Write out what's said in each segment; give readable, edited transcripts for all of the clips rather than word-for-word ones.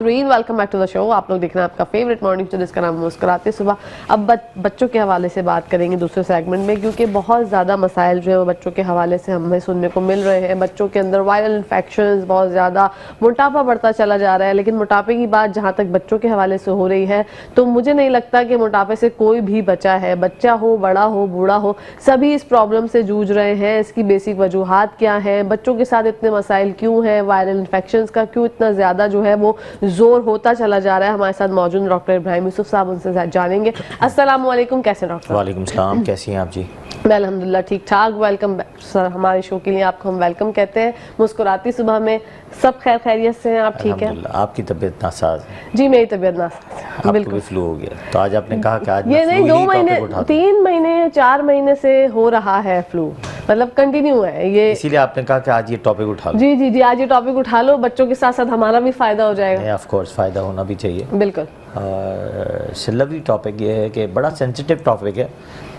नवरीन, welcome back to the show. आप लोग देख रहे हैं आपका फेवरेट मॉर्निंग शो जिसका नाम मुस्कुराते सुबह। अब बच्चों के हवाले से बात करेंगे दूसरे सेगमेंट में, क्योंकि बहुत ज़्यादा मसाइल जो है वो बच्चों के हवाले से हमें सुनने को मिल रहे हैं। बच्चों के अंदर वायरल इन्फेक्शंस, बहुत ज़्यादा मोटापा बढ़ता चला जा रहा है। लेकिन मोटापे की बात जहाँ तक बच्चों के हवाले से हो रही है तो मुझे नहीं लगता कि मोटापे से कोई भी बचा है। बच्चा हो, बड़ा हो, बूढ़ा हो, सभी इस प्रॉब्लम से जूझ रहे हैं। इसकी बेसिक वजूहात क्या है, बच्चों के साथ इतने मसाइल क्यों हैं, वायरल इन्फेक्शंस का क्यों इतना ज़्यादा जो है वो जोर होता चला जा रहा है। हमारे साथ मौजूद डॉक्टर इब्राहिम यूसुफ साहब, उनसे जानेंगे। अस्सलाम वालेकुम, कैसे डॉक्टर? वालेकुम सलाम, कैसी हैं आप जी? मैं अल्हम्दुलिल्लाह ठीक ठाक। वेलकम सर, हमारे शो के लिए आपको हम वेलकम कहते हैं। मुस्कुराती सुबह में सब खैर खैरियत से हैं? आप ठीक हैं? आपकी तबीयत नासाज है? जी मेरी तबीयत नासाज है, आपको भी फ्लू हो गया, तो आज आपने कहा कि आज ये नहीं 2 महीने 3 महीने 4 महीने से हो रहा है फ्लू, मतलब कंटिन्यू है ये, इसीलिए आपने कहा कि आज ये टॉपिक उठा लो। जी जी जी, आज ये टॉपिक उठा लो, बच्चों के साथ साथ हमारा भी फायदा हो जाएगा। ऑफ कोर्स फायदा होना भी चाहिए, बिल्कुल। और लवली टॉपिक ये है कि बड़ा सेंसिटिव टॉपिक है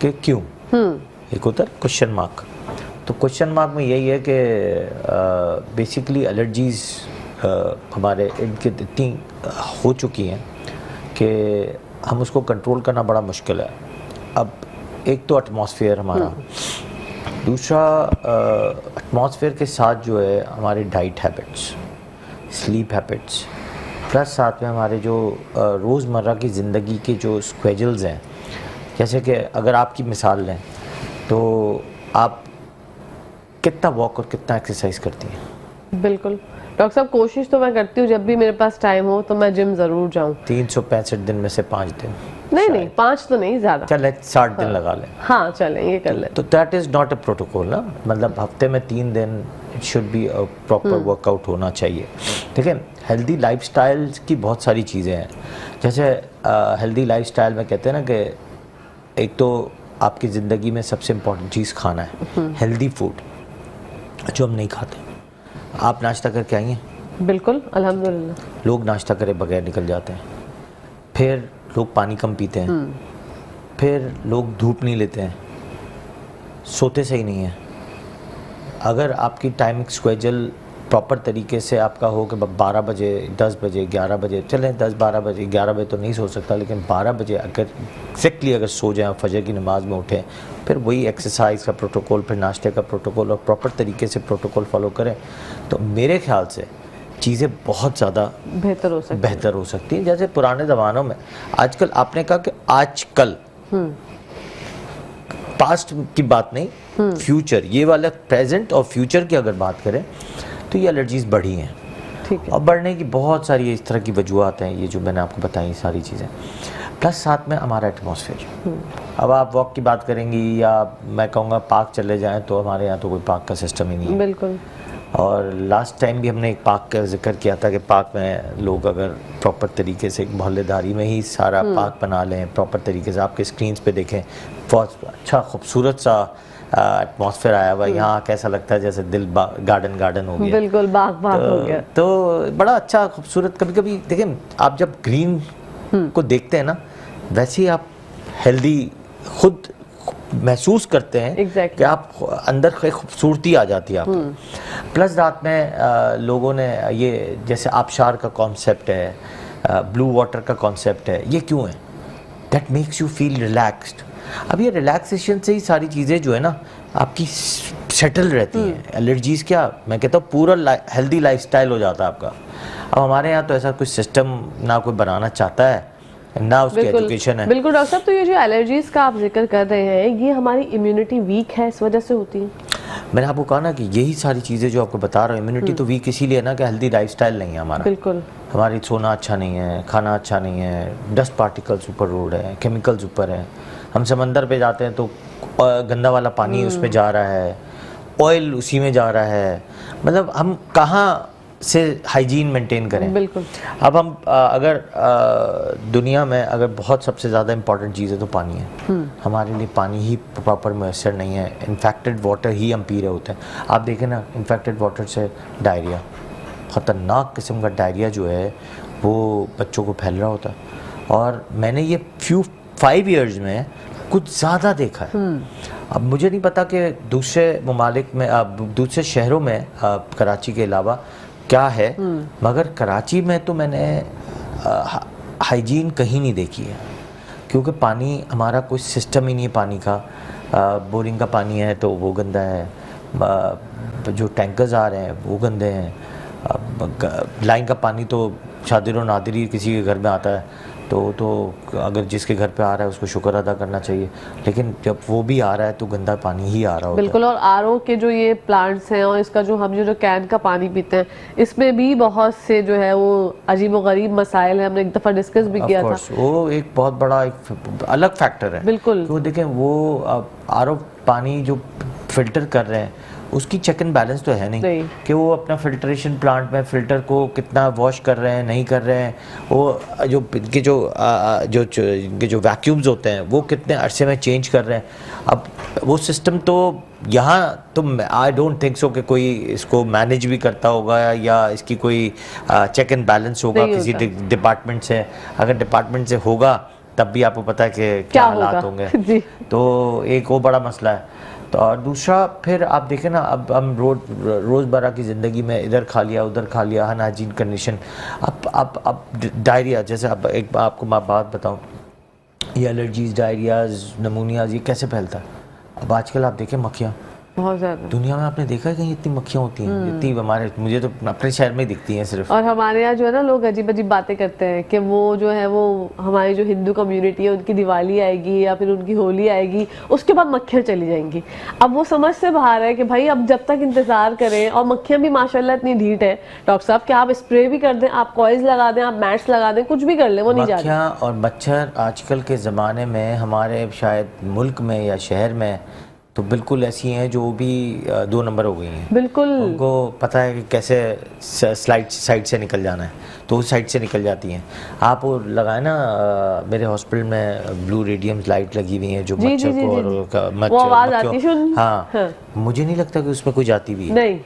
कि क्यों, एक होता है क्वेश्चन मार्क। तो क्वेश्चन मार्क में यही है कि बेसिकली एलर्जीज हमारे इनकी इतनी हो चुकी हैं कि हम उसको कंट्रोल करना बड़ा मुश्किल है। अब एक तो एटमॉस्फेयर हमारा, दूसरा एटमॉस्फेयर के साथ जो है हमारी diet habits, sleep habits, plus साथ में हमारे जो रोज़मर्रा की ज़िंदगी के जो स्केड्यूल्स हैं। जैसे कि अगर आपकी मिसाल लें तो आप कितना वॉक और कितना एक्सरसाइज करती हैं? बिल्कुल डॉक्टर साहब, कोशिश तो मैं करती हूँ जब भी मेरे पास टाइम हो तो मैं जिम ज़रूर जाऊँ। 365 दिन में से 5 दिन? नहीं 5 तो नहीं, ज़्यादा चले 60 दिन लगा लें। हाँ चलें, ये कर लें। तो that is not a protocol ना, मतलब हफ्ते में 3 दिन it should be a proper workout होना चाहिए। देखिए हेल्दी लाइफस्टाइल की बहुत सारी चीज़ें हैं। जैसे हेल्दी लाइफस्टाइल में कहते हैं ना कि एक तो आपकी ज़िंदगी में सबसे इम्पोर्टेंट चीज़ खाना है, हेल्दी फूड जो हम नहीं खाते। आप नाश्ता करके आई हैं? बिल्कुल अल्हम्दुलिल्लाह। लोग नाश्ता करे बगैर निकल जाते हैं, फिर लोग पानी कम पीते हैं, फिर लोग धूप नहीं लेते हैं, सोते सही नहीं है। अगर आपकी टाइमिंग स्केड्यूल प्रॉपर तरीके से आपका हो कि 12 बजे, 10 बजे, 11 बजे, चलें 10-12 बजे, 11 बजे तो नहीं सो सकता, लेकिन 12 बजे अगर एक्जैक्टली अगर सो जाएं, फजर की नमाज में उठें, फिर वही एक्सरसाइज का प्रोटोकॉल, फिर नाश्ते का प्रोटोकॉल और प्रॉपर तरीके से प्रोटोकॉल फॉलो करें, तो मेरे ख्याल से चीज़ें बहुत ज़्यादा बेहतर हो सकती हैं। जैसे पुराने ज़मानों में, आजकल आपने कहा कि आजकल, पास्ट की बात नहीं, फ्यूचर, ये वाला प्रेजेंट और फ्यूचर की अगर बात करें तो ये एलर्जीज़ बढ़ी हैं। ठीक है। और बढ़ने की बहुत सारी इस तरह की वजूहत हैं, ये जो मैंने आपको बताई सारी चीज़ें, प्लस साथ में हमारा एटमॉस्फेयर। अब आप वॉक की बात करेंगी या मैं कहूँगा पार्क चले जाएं, तो हमारे यहाँ तो कोई पार्क का सिस्टम ही नहीं है। बिल्कुल। और लास्ट टाइम भी हमने एक पार्क का जिक्र किया था कि पार्क में लोग अगर प्रॉपर तरीके से मोहल्लेदारी में ही सारा पार्क बना लें, प्रॉपर तरीके से आपके स्क्रीन्स पे देखें, बहुत अच्छा खूबसूरत सा एटमॉस्फेयर आया हुआ। यहाँ कैसा लगता है जैसे दिल गार्डन हो गया। बिल्कुल बाग हो गया। तो बड़ा अच्छा खूबसूरत। कभी कभी देखें आप जब ग्रीन को देखते हैं ना, वैसे ही आप हेल्दी खुद महसूस करते हैं कि आप अंदर खूबसूरती आ जाती है आपको। प्लस रात में लोगों ने ये जैसे आबशार का कॉन्सेप्ट है, ब्लू वाटर का कॉन्सेप्ट है, ये क्यों है? That makes you feel relaxed. अब ये रिलैक्सेशन से ही सारी चीज़ें जो है ना आपकी सेटल रहती हैं। एलर्जीज़ क्या, मैं कहता हूँ पूरा हेल्दी लाइफस्टाइल हो जाता है आपका। अब हमारे यहाँ तो ऐसा कुछ सिस्टम ना कोई बनाना चाहता है, ना उसकी एजुकेशन है। बिल्कुल डॉक्टर साहब, तो ये जो एलर्जीज़ का आप जिक्र कर रहे हैं, ये हमारी इम्यूनिटी वीक है, इस वजह से होती है? मैंने आपको कहा ना कि यही सारी चीज़ें जो आपको बता रहा हूँ, इम्यूनिटी तो वीक इसीलिए ना कि हेल्दी लाइफस्टाइल नहीं है हमारा। बिल्कुल। हमारी सोना अच्छा नहीं है, खाना अच्छा नहीं है, डस्ट पार्टिकल्स ऊपर रोड है, केमिकल्स ऊपर है। हम समंदर पे जाते हैं तो गंदा वाला पानी उस पर जा रहा है, ऑयल उसी में जा रहा है। मतलब हम कहाँ से हाइजीन मेंटेन करें? बिल्कुल। अब हम अगर दुनिया में अगर बहुत सबसे ज़्यादा इम्पॉर्टेंट चीज़ है तो पानी है। हमारे लिए पानी ही प्रॉपर मैसर नहीं है। इन्फेक्टेड वाटर ही हम पी रहे होते हैं। आप देखें ना, इन्फेक्टेड वाटर से डायरिया, ख़तरनाक किस्म का डायरिया जो है वो बच्चों को फैल रहा होता है। और मैंने ये 5 ईयर्स में कुछ ज़्यादा देखा है। अब मुझे नहीं पता कि दूसरे ममालिक में, दूसरे शहरों में कराची के अलावा क्या है, मगर कराची में तो मैंने हाइजीन कहीं नहीं देखी है, क्योंकि पानी हमारा कोई सिस्टम ही नहीं है पानी का। बोरिंग का पानी है तो वो गंदा है, जो टैंकर्स आ रहे हैं वो गंदे हैं, लाइन का पानी तो शादिर और नादिर किसी के घर में आता है, तो अगर जिसके घर पे आ रहा है उसको शुक्र अदा करना चाहिए, लेकिन जब वो भी आ रहा है तो गंदा पानी ही आ रहा होता है। बिल्कुल। और आरओ के जो ये प्लांट्स हैं और इसका जो हम जो कैन का पानी पीते हैं, इसमें भी बहुत से जो है वो अजीबोगरीब मसाइल है। हमने एक दफ़ा डिस्कस भी किया था। वो एक बहुत बड़ा एक अलग फैक्टर है। बिल्कुल। तो देखें वो आरओ पानी जो फिल्टर कर रहे हैं उसकी चेक एंड बैलेंस तो है नहीं कि वो अपना फिल्ट्रेशन प्लांट में फ़िल्टर को कितना वॉश कर रहे हैं, नहीं कर रहे हैं, वो जो इनके जो वैक्यूम्स होते हैं वो कितने अरसे में चेंज कर रहे हैं। अब वो सिस्टम तो यहाँ तो आई डोंट थिंक सो कि कोई इसको मैनेज भी करता होगा या इसकी कोई चेक एंड बैलेंस होगा किसी डिपार्टमेंट से। अगर डिपार्टमेंट से होगा तब भी आपको पता है कि क्या हालात होंगे। तो एक वो बड़ा मसला है। तो और दूसरा फिर आप देखें ना, अब हम रोज़मर्रा की ज़िंदगी में इधर खा लिया उधर खा लिया, अनहाइजीन कंडीशन। अब डायरिया जैसे, अब एक आपको मैं बात बताऊं, ये एलर्जीज, डायरियाज, नमूनियाज ये कैसे फैलता है? अब आजकल आप देखें मक्खियाँ बहुत ज़्यादा दुनिया में, आपने देखा है कहीं इतनी मक्खियाँ होती हैं? इतनी हमारे, मुझे तो अपने शहर में ही दिखती हैं सिर्फ। और हमारे यहाँ जो है ना लोग अजीब अजीब बातें करते हैं कि वो जो है वो हमारी जो हिंदू कम्युनिटी है उनकी दिवाली आएगी या फिर उनकी होली आएगी, उसके बाद मक्खियाँ चली जाएंगी। अब वो समझ से बाहर है कि भाई अब जब तक इंतजार करें, और मक्खियाँ भी माशाल्लाह इतनी ढीठ है डॉक्टर साहब कि आप स्प्रे भी कर दें, आप कॉइल्स लगा दें, आप मैट्स लगा दें, कुछ भी कर लें, वो नहीं जाती। मक्खियाँ और मच्छर आजकल के ज़माने में हमारे शायद मुल्क में या शहर में तो बिल्कुल ऐसी हैं जो भी 2 नंबर हो गई हैं। बिल्कुल। उनको पता है कि कैसे साइड से निकल जाना है, तो उस साइड से निकल जाती हैं। आप वो लगाए ना, मेरे हॉस्पिटल में ब्लू रेडियम लाइट लगी हुई हैं जो मच्छर को और मच्छर, हाँ, मुझे नहीं लगता कि उसमें कोई जाती भी है। नहीं,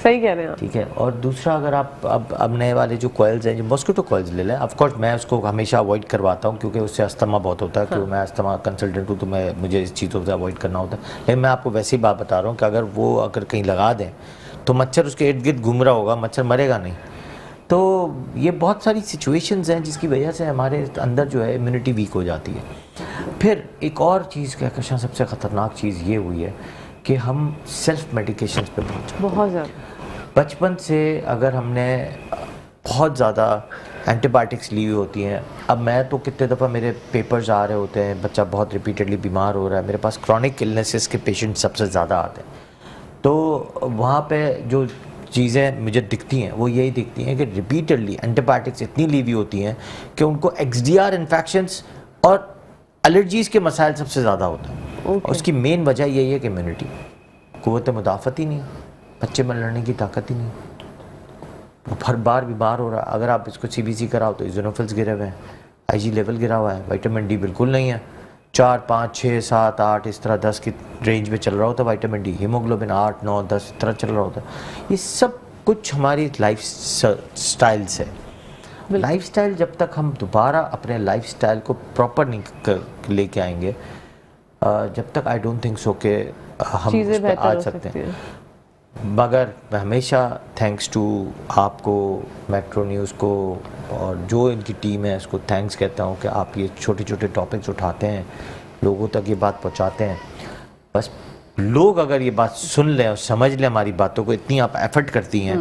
सही कह रहे हैं आप। ठीक है। और दूसरा, अगर आप अब नए वाले जो कॉइल्स हैं, जो मॉस्किटो कॉइल्स ले लें, ऑफ कोर्स मैं उसको हमेशा अवॉइड करवाता हूँ क्योंकि उससे अस्थमा बहुत होता है। क्योंकि मैं अस्थमा कंसल्टेंट हूँ तो मुझे इस चीज़ों से अवॉइड करना होता है। लेकिन मैं आपको वैसी बात बता रहा हूँ कि अगर कहीं लगा दें तो मच्छर उसके इर्द गिर्द घूम रहा होगा, मच्छर मरेगा नहीं। तो ये बहुत सारी सिचुएशंस हैं जिसकी वजह से हमारे अंदर जो है इम्यूनिटी वीक हो जाती है। फिर एक और चीज़ कहकशां, सबसे ख़तरनाक चीज़ ये हुई है कि हम सेल्फ मेडिकेशंस पे पहुंच बहुत ज़्यादा। बचपन से अगर हमने बहुत ज़्यादा एंटीबायोटिक्स ली हुई होती हैं। अब मैं तो कितने दफ़ा मेरे पेपर्स आ रहे होते हैं, बच्चा बहुत रिपीटेडली बीमार हो रहा है, मेरे पास क्रॉनिक इलनेसेस के पेशेंट सबसे ज़्यादा आते हैं। तो वहाँ पे जो चीज़ें मुझे दिखती हैं वो यही दिखती हैं कि रिपीटेडली एंटीबायोटिक्स इतनी ली हुई होती हैं कि उनको XDR इन्फेक्शंस और एलर्जीज़ के मसाइल सबसे ज़्यादा होते हैं। और उसकी मेन वजह यही है कि इम्यूनिटी, क़ुव्वत मुदाफ़त ही नहीं, बच्चे में लड़ने की ताकत ही नहीं, वो हर बार बीमार हो रहा है। अगर आप इसको CBC कराओ तो इज़ोनोफिल्स गिरे हुए हैं, IG लेवल गिरा हुआ है, विटामिन D बिल्कुल नहीं है, 4, 5, 6, 7, 8 इस तरह 10 की रेंज में चल रहा होता है विटामिन D, हीमोग्लोबिन 8, 9, 10 इस तरह चल रहा होता है। ये सब कुछ हमारी लाइफ स्टाइल से। लाइफ स्टाइल, जब तक हम दोबारा अपने लाइफ स्टाइल को प्रॉपर नहीं लेके आएंगे, जब तक आई डोंट थिंक सो कि हम उस पर आ सकते हैं। मगर मैं हमेशा थैंक्स टू आपको, मेट्रो न्यूज़ को और जो इनकी टीम है उसको थैंक्स कहता हूँ कि आप ये छोटे छोटे टॉपिक्स उठाते हैं, लोगों तक ये बात पहुँचाते हैं। बस लोग अगर ये बात सुन लें और समझ लें हमारी बातों को, इतनी आप एफर्ट करती हैं,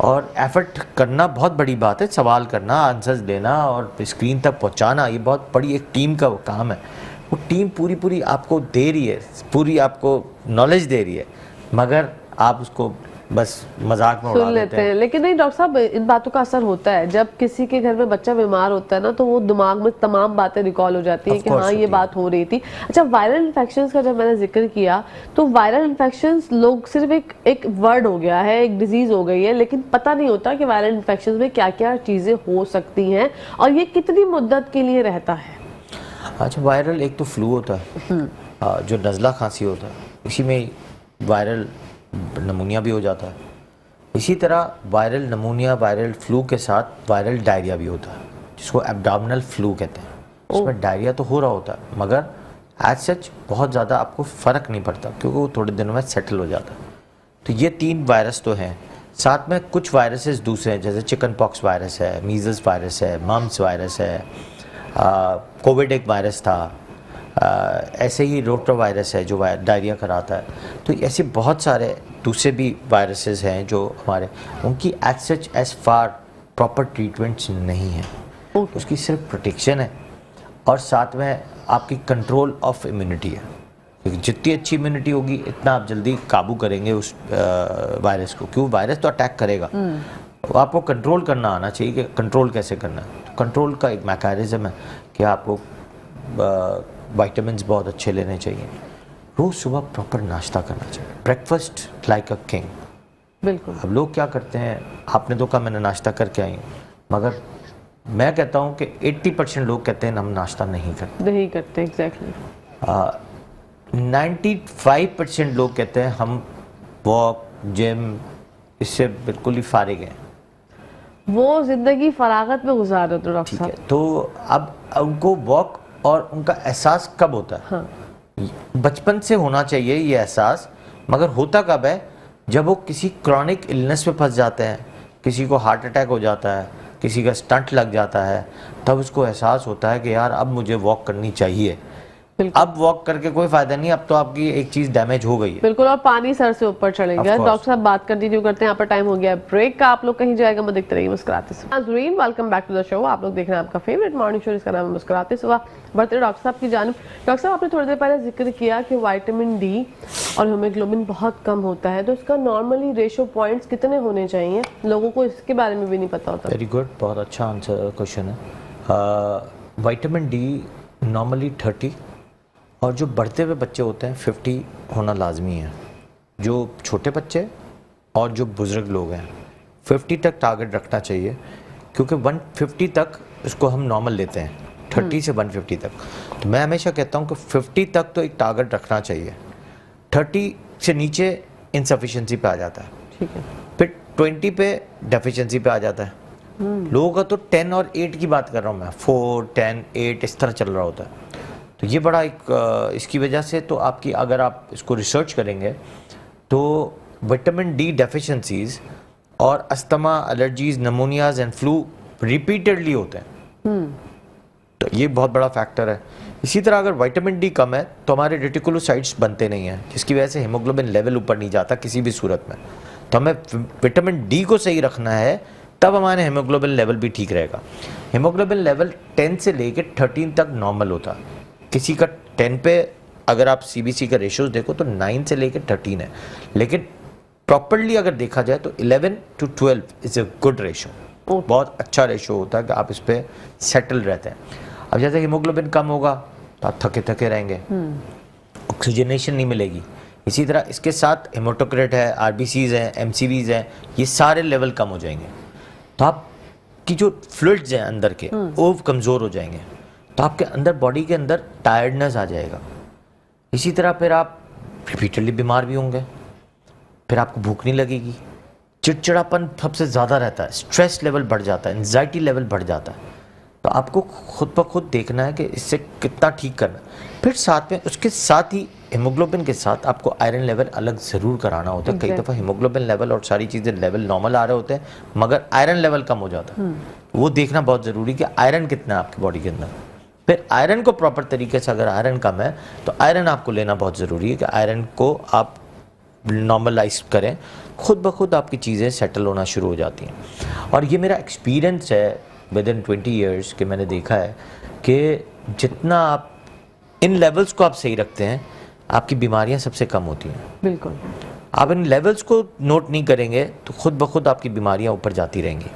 और एफर्ट करना बहुत बड़ी बात है, सवाल करना, आंसर्स देना और स्क्रीन तक पहुँचाना, ये बहुत बड़ी एक टीम का काम है। वो टीम पूरी आपको दे रही है, पूरी आपको नॉलेज दे रही है, मगर आप उसको बस मजाक में उड़ा देते हैं। लेकिन नहीं डॉक्टर साहब, इन बातों का असर होता है। जब किसी के घर में बच्चा बीमार होता है ना, तो वो दिमाग में तमाम बातें रिकॉल हो जाती हैं कि हाँ ये बात हो रही थी। अच्छा, वायरल इन्फेक्शंस का जब मैंने जिक्र किया, तो वायरल इन्फेक्शंस लोग सिर्फ एक वर्ड हो गया है, एक डिजीज हो गई है, लेकिन पता नहीं होता कि वायरल इन्फेक्शंस में क्या क्या चीजें हो सकती हैं और ये कितनी मुद्दत के लिए रहता है। अच्छा, वायरल एक तो फ्लू होता है जो नज़ला खांसी होता है, इसी में वायरल नमूनिया भी हो जाता है। इसी तरह वायरल नमूनिया, वायरल फ्लू के साथ वायरल डायरिया भी होता है, जिसको एब्डोमिनल फ्लू कहते हैं। उसमें डायरिया तो हो रहा होता है, मगर एज सच बहुत ज़्यादा आपको फ़र्क नहीं पड़ता क्योंकि वो थोड़े दिनों में सेटल हो जाता है। तो ये 3 वायरस तो हैं। साथ में कुछ वायरसेस दूसरे हैं, जैसे चिकन पॉक्स वायरस है, मीजल्स वायरस है, मम्स वायरस है, कोविड एक वायरस था, ऐसे ही रोटा वायरस है जो डायरिया कराता है। तो ऐसे बहुत सारे दूसरे भी वायरसेस हैं जो हमारे, उनकी as such as far proper treatments नहीं है। उसकी सिर्फ प्रोटेक्शन है और साथ में आपकी कंट्रोल ऑफ इम्यूनिटी है, क्योंकि जितनी अच्छी इम्यूनिटी होगी इतना आप जल्दी काबू करेंगे उस वायरस को, क्योंकि वायरस तो अटैक करेगा। तो आपको कंट्रोल करना आना चाहिए कि कंट्रोल कैसे करना है। तो कंट्रोल का एक मैकेनिज्म है कि आपको विटामिन्स बहुत अच्छे लेने चाहिए, रोज़ सुबह प्रॉपर नाश्ता करना चाहिए, ब्रेकफास्ट लाइक अ किंग। बिल्कुल। अब लोग क्या करते हैं, आपने तो कहा मैंने नाश्ता करके आई हूँ, मगर मैं कहता हूँ कि 80% लोग कहते हैं हम नाश्ता नहीं करते। एग्जैक्टली। 95% लोग कहते हैं हम वॉक जिम इससे बिल्कुल ही फारिग हैं, वो जिंदगी फरागत में गुजार रहे थे डॉक्टर ठीक है। साहब। तो अब उनको वॉक और उनका एहसास कब होता है? हाँ। बचपन से होना चाहिए ये एहसास, मगर होता कब है? जब वो किसी क्रॉनिक इलनेस में फंस जाते हैं, किसी को हार्ट अटैक हो जाता है, किसी का स्टंट लग जाता है, तब उसको एहसास होता है कि यार अब मुझे वॉक करनी चाहिए। अब वॉक करके कोई फायदा नहीं, अब तो आपकी एक चीज डैमेज हो गई है। बिल्कुल, और पानी सर से ऊपर चढ़ेंगे। डॉक्टर साहब बात कंटिन्यू करते हैं, यहाँ पर टाइम हो गया है ब्रेक का। आप लोग कहीं जाएगा मत देखते रहिए मुस्कुराते सुबह। नाज़रीन, welcome back to the show. आप लोग देख रहे हैं आपका फेवरेट मॉर्निंग शो, जिसका नाम है मुस्कुराते सुबह। बढ़ते हैं डॉक्टर साहब की जानिब। डॉक्टर साहब, आपने थोड़ी देर पहले जिक्र किया कि विटामिन डी और हीमोग्लोबिन बहुत कम होता है, तो इसका नॉर्मली रेशो पॉइंट्स कितने होने चाहिए? लोगों को इसके बारे में भी नहीं पता होता। वेरी गुड, बहुत अच्छा आंसर क्वेश्चन है। विटामिन डी नॉर्मली 30 और जो बढ़ते हुए बच्चे होते हैं 50 होना लाजमी है। जो छोटे बच्चे और जो बुज़ुर्ग लोग हैं 50 तक टारगेट रखना चाहिए, क्योंकि 150 तक इसको हम नॉर्मल लेते हैं, 30 से 150 तक। तो मैं हमेशा कहता हूँ कि 50 तक तो एक टारगेट रखना चाहिए, 30 से नीचे इनसफिशिएंसी पे आ जाता है, ठीक है, फिर 20 पे डेफिशिएंसी पे आ जाता है। लोगों का तो 10 और 8 की बात कर रहा हूँ मैं, 4, 10, 8 इस तरह चल रहा होता है। तो ये बड़ा एक इसकी वजह से तो आपकी, अगर आप इसको रिसर्च करेंगे तो विटामिन डी डेफिशिएंसीज और asthma, allergies, pneumonias and flu repeatedly होते हैं। तो ये बहुत बड़ा फैक्टर है। इसी तरह अगर विटामिन डी कम है तो हमारे रेटिकुलोसाइट्स बनते नहीं हैं, जिसकी वजह से हीमोग्लोबिन लेवल ऊपर नहीं जाता किसी भी सूरत में। तो हमें विटामिन डी को सही रखना है, तब हमारे हीमोग्लोबिन लेवल भी ठीक रहेगा। हीमोग्लोबिन लेवल 10 से लेकर 13 तक नॉर्मल होता है। किसी का 10 पे अगर आप सीबीसी का रेशियोज देखो तो 9 से लेकर 13 है, लेकिन प्रॉपरली अगर देखा जाए तो 11 to 12 is a good ratio, बहुत अच्छा रेशो होता है कि आप इस पे सेटल रहते हैं। अब जैसे हीमोग्लोबिन कम होगा तो आप थके थके रहेंगे, ऑक्सीजनेशन नहीं मिलेगी। इसी तरह इसके साथ हेमाटोक्रिट है, आरबीसीज हैं, एमसीवीज हैं, ये सारे लेवल कम हो जाएंगे, तो आपकी जो फ्लूइड्स हैं अंदर के वो कमज़ोर हो जाएंगे, तो आपके अंदर बॉडी के अंदर टायर्डनेस आ जाएगा। इसी तरह फिर आप रिपीटेडली बीमार भी होंगे, फिर आपको भूख नहीं लगेगी, चिड़चिड़ापन सबसे ज़्यादा रहता है, स्ट्रेस लेवल बढ़ जाता है, एंजाइटी लेवल बढ़ जाता है। तो आपको खुद ब खुद देखना है कि इससे कितना ठीक करना है। फिर साथ में उसके साथ ही हीमोग्लोबिन के साथ आपको आयरन लेवल अलग ज़रूर कराना होता है। कई दफ़ा हीमोग्लोबिन लेवल और सारी चीज़ें लेवल नॉर्मल आ रहे होते हैं, मगर आयरन लेवल कम हो जाता है। वो देखना बहुत ज़रूरी कि आयरन कितना है आपकी बॉडी के अंदर। फिर आयरन को प्रॉपर तरीके से, अगर आयरन कम है तो आयरन आपको लेना बहुत ज़रूरी है कि आयरन को आप नॉर्मलाइज करें, खुद ब खुद आपकी चीज़ें सेटल होना शुरू हो जाती हैं। और ये मेरा एक्सपीरियंस है विद इन 20 ईयर्स कि मैंने देखा है कि जितना आप इन लेवल्स को आप सही रखते हैं, आपकी बीमारियां सबसे कम होती हैं। बिल्कुल, आप इन लेवल्स को नोट नहीं करेंगे तो खुद ब खुद आपकी बीमारियां ऊपर जाती रहेंगी,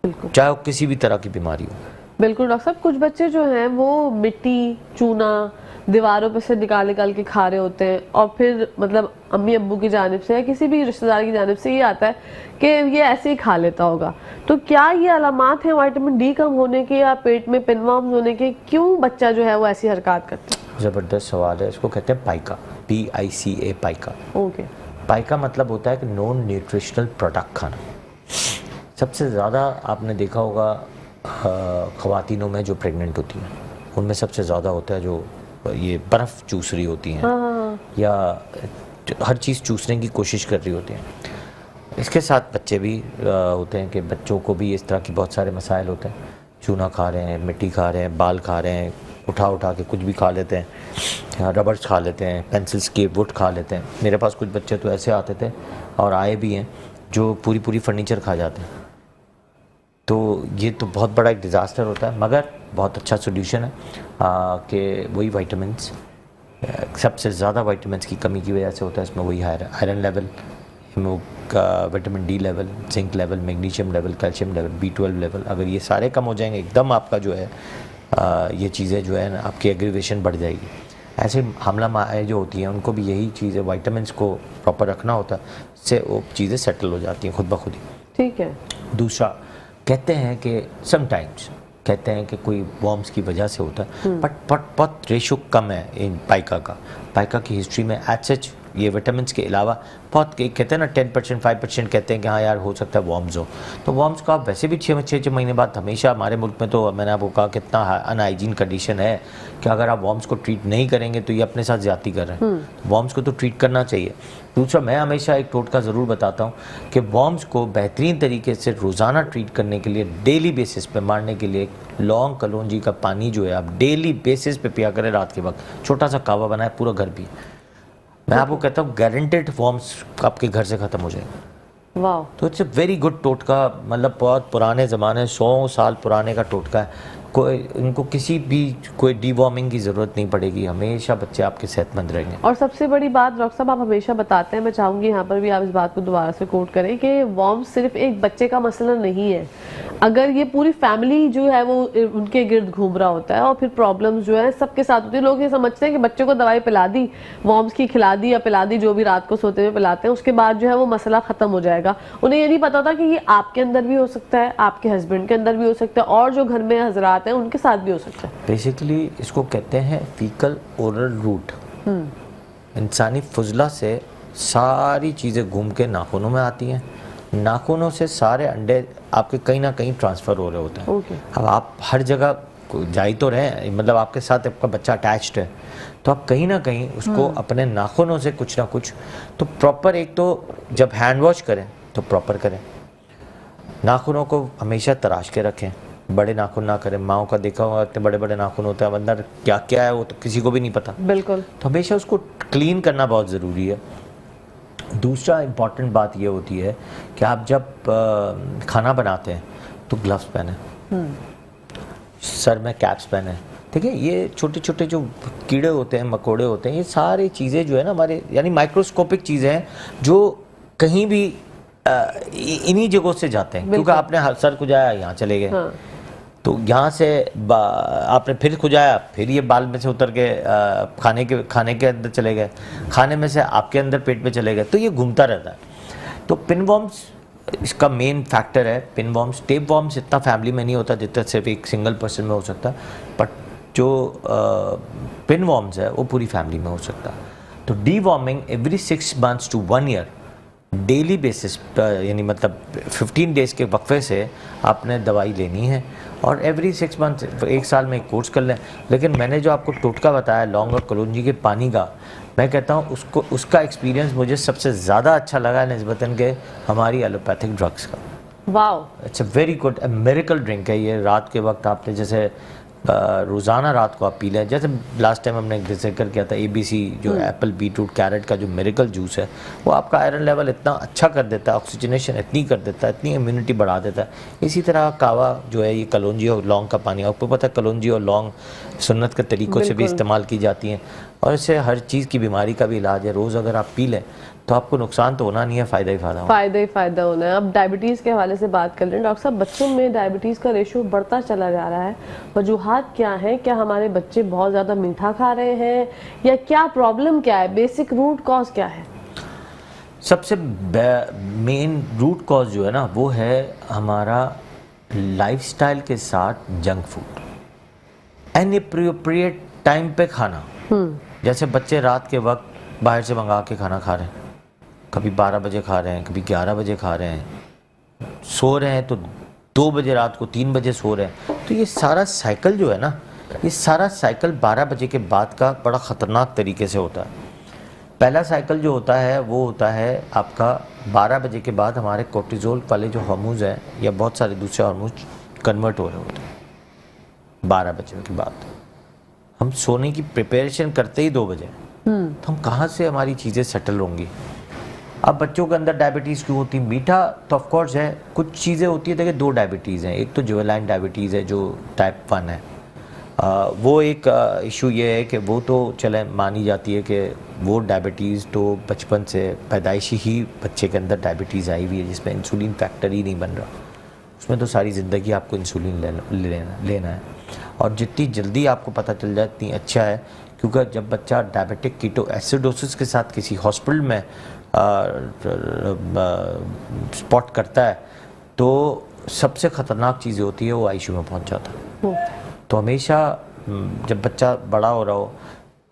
बिल्कुल, चाहे वो किसी भी तरह की बीमारी हो। बिल्कुल डॉक्टर साहब, कुछ बच्चे जो हैं वो मिट्टी, चूना दीवारों पे से निकाल निकाल के खा रहे होते हैं, और फिर मतलब अम्मी अब्बू की जानिब से या किसी भी रिश्तेदार की जानिब से ये आता है कि ये ऐसे ही खा लेता होगा। तो क्या ये अलामात हैं विटामिन डी कम होने के या पेट में पिनवर्म्स होने के? क्यों बच्चा जो है वो ऐसी हरकत करता है? ज़बरदस्त सवाल है। इसको कहते हैं पाइका, PICA, पाइका। ओके। पाइका मतलब होता है कि नॉन न्यूट्रिशनल प्रोडक्ट खाना। सबसे ज़्यादा आपने देखा होगा ख़वातीनों में जो प्रेग्नेंट होती हैं, उनमें सबसे ज़्यादा होता है जो ये बर्फ़ चूस रही होती हैं, या हर चीज़ चूसने की कोशिश कर रही होती हैं। इसके साथ बच्चे भी होते हैं कि बच्चों को भी इस तरह की बहुत सारे मसाइल होते हैं, चूना खा रहे हैं, मिट्टी खा रहे हैं, बाल खा रहे हैं, उठा उठा के कुछ भी खा लेते हैं, रबर्स खा लेते हैं, पेंसिल्स के वुड खा लेते हैं। मेरे पास कुछ बच्चे तो ऐसे आते थे और आए भी हैं जो पूरी पूरी फर्नीचर खा जाते हैं। तो ये तो बहुत बड़ा एक डिज़ास्टर होता है, मगर बहुत अच्छा सोल्यूशन है कि वही विटामिन्स, सबसे ज़्यादा विटामिन्स की कमी की वजह से होता है इसमें, वही iron level, vitamin D level, zinc level, magnesium level, calcium level, B12 level, अगर ये सारे कम हो जाएंगे एकदम आपका जो है ये चीज़ें जो है ना आपकी एग्रीवेशन बढ़ जाएगी। ऐसे हमला माए जो होती हैं उनको भी यही चीज़ है, विटामिन्स को प्रॉपर रखना होता है, इससे वो चीज़ें सेटल हो जाती हैं खुद ब खुद ही। ठीक है। दूसरा कहते हैं कि समटाइम्स कहते हैं कि कोई वॉर्म्स की वजह से होता है, बट बहुत रेशो कम है इन पाइका का। पाइका की हिस्ट्री में एज सच ये विटामिन्स के अलावा बहुत कहते हैं ना 10% 5% कहते हैं कि हाँ यार हो सकता है वॉर्म्स हो। तो वॉर्म्स को आप वैसे भी 6 महीने बाद, हमेशा हमारे मुल्क में तो मैंने आपको कहा कितना अनहाइजीन कंडीशन है कि अगर आप वॉर्म्स को ट्रीट नहीं करेंगे तो ये अपने साथ ज्यादती कर रहे हैं। वॉर्म्स को तो ट्रीट करना चाहिए। दूसरा, मैं हमेशा एक टोटका ज़रूर बताता हूँ कि वॉर्म्स को बेहतरीन तरीके से रोज़ाना ट्रीट करने के लिए, डेली बेसिस पे मारने के लिए लौंग कलौंजी का पानी जो है आप डेली बेसिस पे पिया करें रात के वक्त, छोटा सा कावा बनाए पूरा घर पिए। मैं आपको कहता हूँ गारंटेड वॉर्म्स आपके घर से ख़त्म हो जाएंगे। वाह। तो इट्स अ वेरी गुड टोटका, मतलब बहुत पुराने ज़माने 100 साल पुराने का टोटका है। इनको किसी भी कोई डीवॉर्मिंग की ज़रूरत नहीं पड़ेगी, हमेशा बच्चे आपके सेहतमंद रहेंगे। और सबसे बड़ी बात डॉक्टर साहब, आप हमेशा बताते हैं, मैं चाहूँगी यहाँ पर भी आप इस बात को दोबारा से कोट करें कि वॉर्म्स सिर्फ एक बच्चे का मसला नहीं है। अगर ये पूरी फैमिली जो है वो उनके गिर्द घूम रहा होता है और फिर प्रॉब्लम्स जो है सबके साथ होती है। लोग ये समझते हैं कि बच्चे को दवाई पिला दी, वॉर्म्स की खिला दी या पिला दी, जो भी रात को सोते हुए पिलाते हैं, उसके बाद जो है वो मसला ख़त्म हो जाएगा। उन्हें ये नहीं पता था कि ये आपके अंदर भी हो सकता है, आपके हस्बैंड के अंदर भी हो सकता है, और जो घर में हजरात हैं उनके साथ भी हो सकता है। बेसिकली इसको कहते हैं फीकल ओरल रूट। इंसानी फुजला से सारी चीज़ें घूम के नाखूनों में आती हैं, नाखूनों से सारे अंडे आपके कहीं ना कहीं ट्रांसफ़र हो रहे होते हैं। अब आप हर जगह जा ही तो रहे, मतलब आपके साथ आपका बच्चा अटैच्ड है, तो आप कहीं ना कहीं उसको अपने नाखूनों से कुछ ना कुछ, तो प्रॉपर एक तो जब हैंड वॉश करें तो प्रॉपर करें, नाखूनों को हमेशा तराश के रखें, बड़े नाखून ना करें। माओ का देखा होगा इतने बड़े बड़े नाखून होते हैं, अंदर क्या क्या है वो तो किसी को भी नहीं पता। बिल्कुल। तो हमेशा उसको क्लीन करना बहुत ज़रूरी है। दूसरा इम्पॉर्टेंट बात ये होती है कि आप जब खाना बनाते हैं तो ग्लव्स पहने, सर में कैप्स पहने। ठीक है, ये छोटे छोटे जो कीड़े होते हैं, मकोड़े होते हैं, ये सारी चीज़ें जो है ना हमारे यानी माइक्रोस्कोपिक चीज़ें हैं जो कहीं भी इन्हीं जगहों से जाते हैं। क्योंकि आपने सर खुजाया, यहाँ चले गए, हाँ। तो यहाँ से आपने फिर खुजाया, फिर ये बाल में से उतर के खाने के अंदर चले गए, खाने में से आपके अंदर पेट में चले गए, तो ये घूमता रहता है। तो पिनवॉर्म्स इसका मेन फैक्टर है। पिनवॉर्म्स, टेप वॉर्म्स इतना फैमिली में नहीं होता जितना सिर्फ एक सिंगल पर्सन में हो सकता है, बट जो पिनवॉर्म्स है वो पूरी फैमिली में हो सकता है। तो deworming every 6 months to 1 year daily basis, यानी मतलब 15 डेज़ के वक्फे से आपने दवाई लेनी है, और एवरी 6 months, 1 साल में एक कोर्स कर लें। लेकिन मैंने जो आपको टोटका बताया लौंग और कलौंजी के पानी का, मैं कहता हूँ उसका एक्सपीरियंस मुझे सबसे ज़्यादा अच्छा लगा निस्बतन के हमारी एलोपैथिक ड्रग्स का। Wow, it's a very good miracle drink है ये। रात के वक्त आपने जैसे रोज़ाना रात को आप पी लें, जैसे लास्ट टाइम हमने जिक्र किया था ABC जो एप्पल बीटरूट कैरेट का जो मिरेकल जूस है, वो आपका आयरन लेवल इतना अच्छा कर देता है, ऑक्सीजनेशन इतनी कर देता है, इतनी इम्यूनिटी बढ़ा देता है। इसी तरह कावा जो है, ये कलौंजी और लौंग का पानी, आपको पता है कलौंजी और लौंग सुन्नत के तरीक़ों से भी इस्तेमाल की जाती हैं, और इससे हर चीज़ की बीमारी का भी इलाज है। रोज़ अगर आप पी लें तो आपको नुकसान तो होना नहीं है, फ़ायदा ही फ़ायदा होना है। अब डायबिटीज़ के हवाले से बात कर लें डॉक्टर साहब, बच्चों में डायबिटीज़ का रेशो बढ़ता चला जा रहा है, वजूहात क्या है? क्या हमारे बच्चे बहुत ज़्यादा मीठा खा रहे हैं, या क्या प्रॉब्लम क्या है, बेसिक रूट कॉज क्या है? सबसे मेन रूट कॉज जो है ना वो है हमारा लाइफस्टाइल के साथ जंक फूड, इनएप्रोप्रिएट टाइम पे खाना। जैसे बच्चे रात के वक्त बाहर से मंगा के खाना खा रहे हैं, कभी 12 बजे खा रहे हैं, कभी 11 बजे खा रहे हैं, सो रहे हैं तो 2 बजे रात को, 3 बजे सो रहे हैं। तो ये सारा साइकिल जो है ना, ये सारा साइकिल 12 बजे के बाद का बड़ा ख़तरनाक तरीके से होता है। पहला साइकिल जो होता है वो होता है आपका 12 बजे के बाद हमारे कोर्टिजोल वाले जो हार्मोन्स हैं या बहुत सारे दूसरे हार्मोन्स कन्वर्ट हो रहे होते हैं 12 बजे के बाद। हम सोने की प्रिपरेशन करते ही 2 बजे, तो हम कहाँ से हमारी चीज़ें सेटल होंगी। अब बच्चों के अंदर डायबिटीज़ क्यों होती है? मीठा तो ऑफ कोर्स है, कुछ चीज़ें होती है। देखिए 2 डायबिटीज़ हैं, एक तो जुवेनाइल डायबिटीज़ है जो टाइप 1 है। वो एक इशू ये है कि वो तो चले मानी जाती है कि वो डायबिटीज़ तो बचपन से पैदाइशी ही बच्चे के अंदर डायबिटीज़ आई हुई है जिसमें इंसुलिन फैक्टर ही नहीं बन रहा, उसमें तो सारी ज़िंदगी आपको इंसुलिन लेना है। और जितनी जल्दी आपको पता चल जाए इतनी अच्छा है, क्योंकि जब बच्चा डायबिटिक कीटो एसिडोसिस के साथ किसी हॉस्पिटल में स्पॉट करता है तो सबसे ख़तरनाक चीज़ होती है वो आईसीयू में पहुंच जाता है। तो हमेशा जब बच्चा बड़ा हो रहा हो,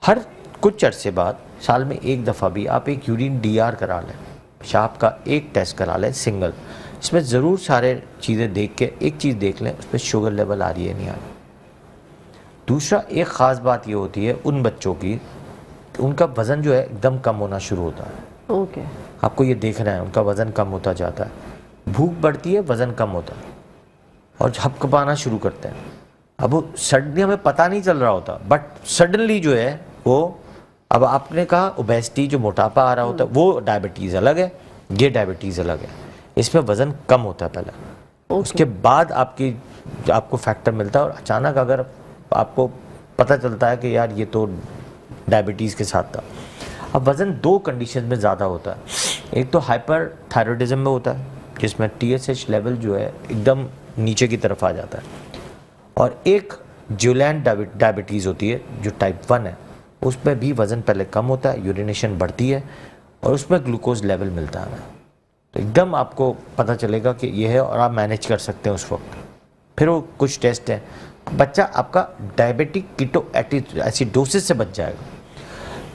हर कुछ अरसे बाद साल में एक दफ़ा भी आप एक यूरिन डीआर करा लें, पेशाब का एक टेस्ट करा लें सिंगल। इसमें ज़रूर सारे चीज़ें देख के एक चीज़ देख लें उस पर शुगर लेवल आ रही है नहीं आ रही। दूसरा एक ख़ास बात ये होती है उन बच्चों की, उनका वज़न जो है एकदम कम होना शुरू होता है। ओके। आपको ये देखना है उनका वज़न कम होता जाता है, भूख बढ़ती है, वज़न कम होता है और झपकपाना शुरू करते हैं। अब वो सडनली हमें पता नहीं चल रहा होता, बट सडनली जो है वो, अब आपने कहा ओबेसिटी जो मोटापा आ रहा होता है वो डायबिटीज़ अलग है, ये डायबिटीज़ अलग है। इसमें वज़न कम होता है पहले, उसके बाद आपको फैक्टर मिलता है और अचानक अगर आपको पता चलता है कि यार ये तो डायबिटीज़ के साथ था। अब वज़न 2 कंडीशन में ज़्यादा होता है, एक तो हाइपर थायराइडिज्म में होता है जिसमें TSH लेवल जो है एकदम नीचे की तरफ आ जाता है, और एक जुवेनाइल डायबिटीज़ होती है जो टाइप 1 है, उसमें भी वज़न पहले कम होता है, यूरिनेशन बढ़ती है और उसमें ग्लूकोज लेवल मिलता है हमें, तो एकदम आपको पता चलेगा कि ये है और आप मैनेज कर सकते हैं उस वक्त। फिर वो कुछ टेस्ट हैं, बच्चा आपका डायबिटिक कीटो एसिडोसिस से बच जाएगा।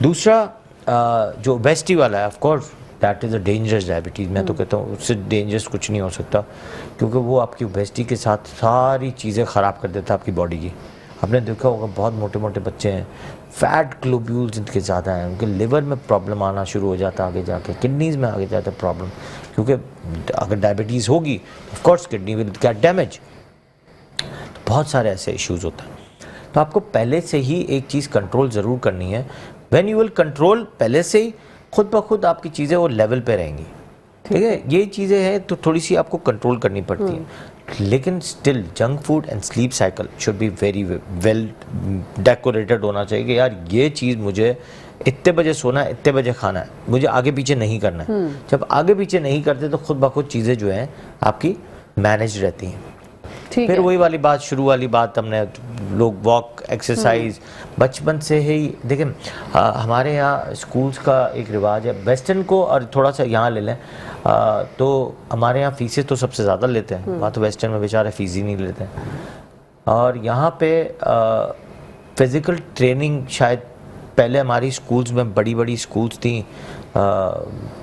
दूसरा जो ओबेसिटी वाला है, of course that is a dangerous diabetes. मैं तो कहता हूँ उससे डेंजरस कुछ नहीं हो सकता, क्योंकि वो आपकी ओबेसिटी के साथ सारी चीज़ें ख़राब कर देता है आपकी बॉडी की। आपने देखा होगा बहुत मोटे मोटे बच्चे हैं, फैट ग्लोब्यूल्स इनके ज़्यादा हैं, उनके लिवर में प्रॉब्लम आना शुरू हो जाता है आगे जाके, किडनीज़ में आगे जाता है प्रॉब्लम, क्योंकि अगर डायबिटीज़ होगी of course kidney will get damage. तो बहुत सारे ऐसे इश्यूज़ होते हैं, तो आपको पहले से ही एक चीज़ कंट्रोल ज़रूर करनी है। व्हेन यू विल कंट्रोल, पहले से ही खुद ब खुद आपकी चीज़ें वो लेवल पे रहेंगी। ठीक है, ये चीज़ें हैं तो थोड़ी सी आपको कंट्रोल करनी पड़ती हैं, लेकिन still junk food and sleep cycle should be very well decorated होना चाहिए कि यार ये चीज़ मुझे इतने बजे सोना है, इतने बजे खाना है, मुझे आगे पीछे नहीं करना है। जब आगे पीछे नहीं करते तो खुद ब खुद चीज़ें जो हैं आपकी मैनेज रहती हैं। फिर वही वाली बात, शुरू वाली बात, हमने लोग वॉक एक्सरसाइज बचपन से ही देखें। हमारे यहाँ स्कूल्स का एक रिवाज है, वेस्टर्न को और थोड़ा सा यहाँ ले लें तो हमारे यहाँ फीसें तो सबसे ज़्यादा लेते हैं, वहाँ तो वेस्टर्न में बेचारे फीस ही नहीं लेते हैं। और यहाँ पे फिज़िकल ट्रेनिंग शायद पहले हमारी स्कूल्स में, बड़ी बड़ी स्कूल्स थी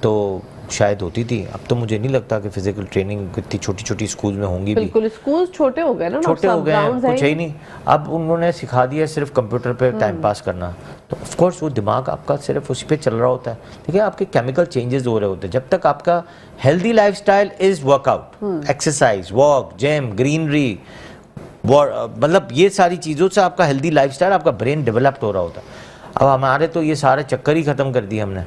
तो शायद होती थी, अब तो मुझे नहीं लगता कि फिजिकल ट्रेनिंग इतनी छोटी छोटी स्कूल में होंगी भी। बिल्कुल, स्कूल छोटे हो गए ना, छोटे हो गए हैं, कुछ है ही नहीं। अब उन्होंने सिखा दिया सिर्फ कंप्यूटर पे टाइम पास करना, तो ऑफ कोर्स वो दिमाग आपका सिर्फ उसी पे चल रहा होता है। देखिए आपके केमिकल चेंजेस हो रहे होते हैं। जब तक आपका healthy lifestyle is workout, exercise, walk, gym, greenery, मतलब ये सारी चीज़ों से आपका हेल्दी लाइफस्टाइल, आपका ब्रेन डेवलप्ड हो रहा होता है। अब हमारे तो ये सारे चक्कर ही ख़त्म कर दिए हमने।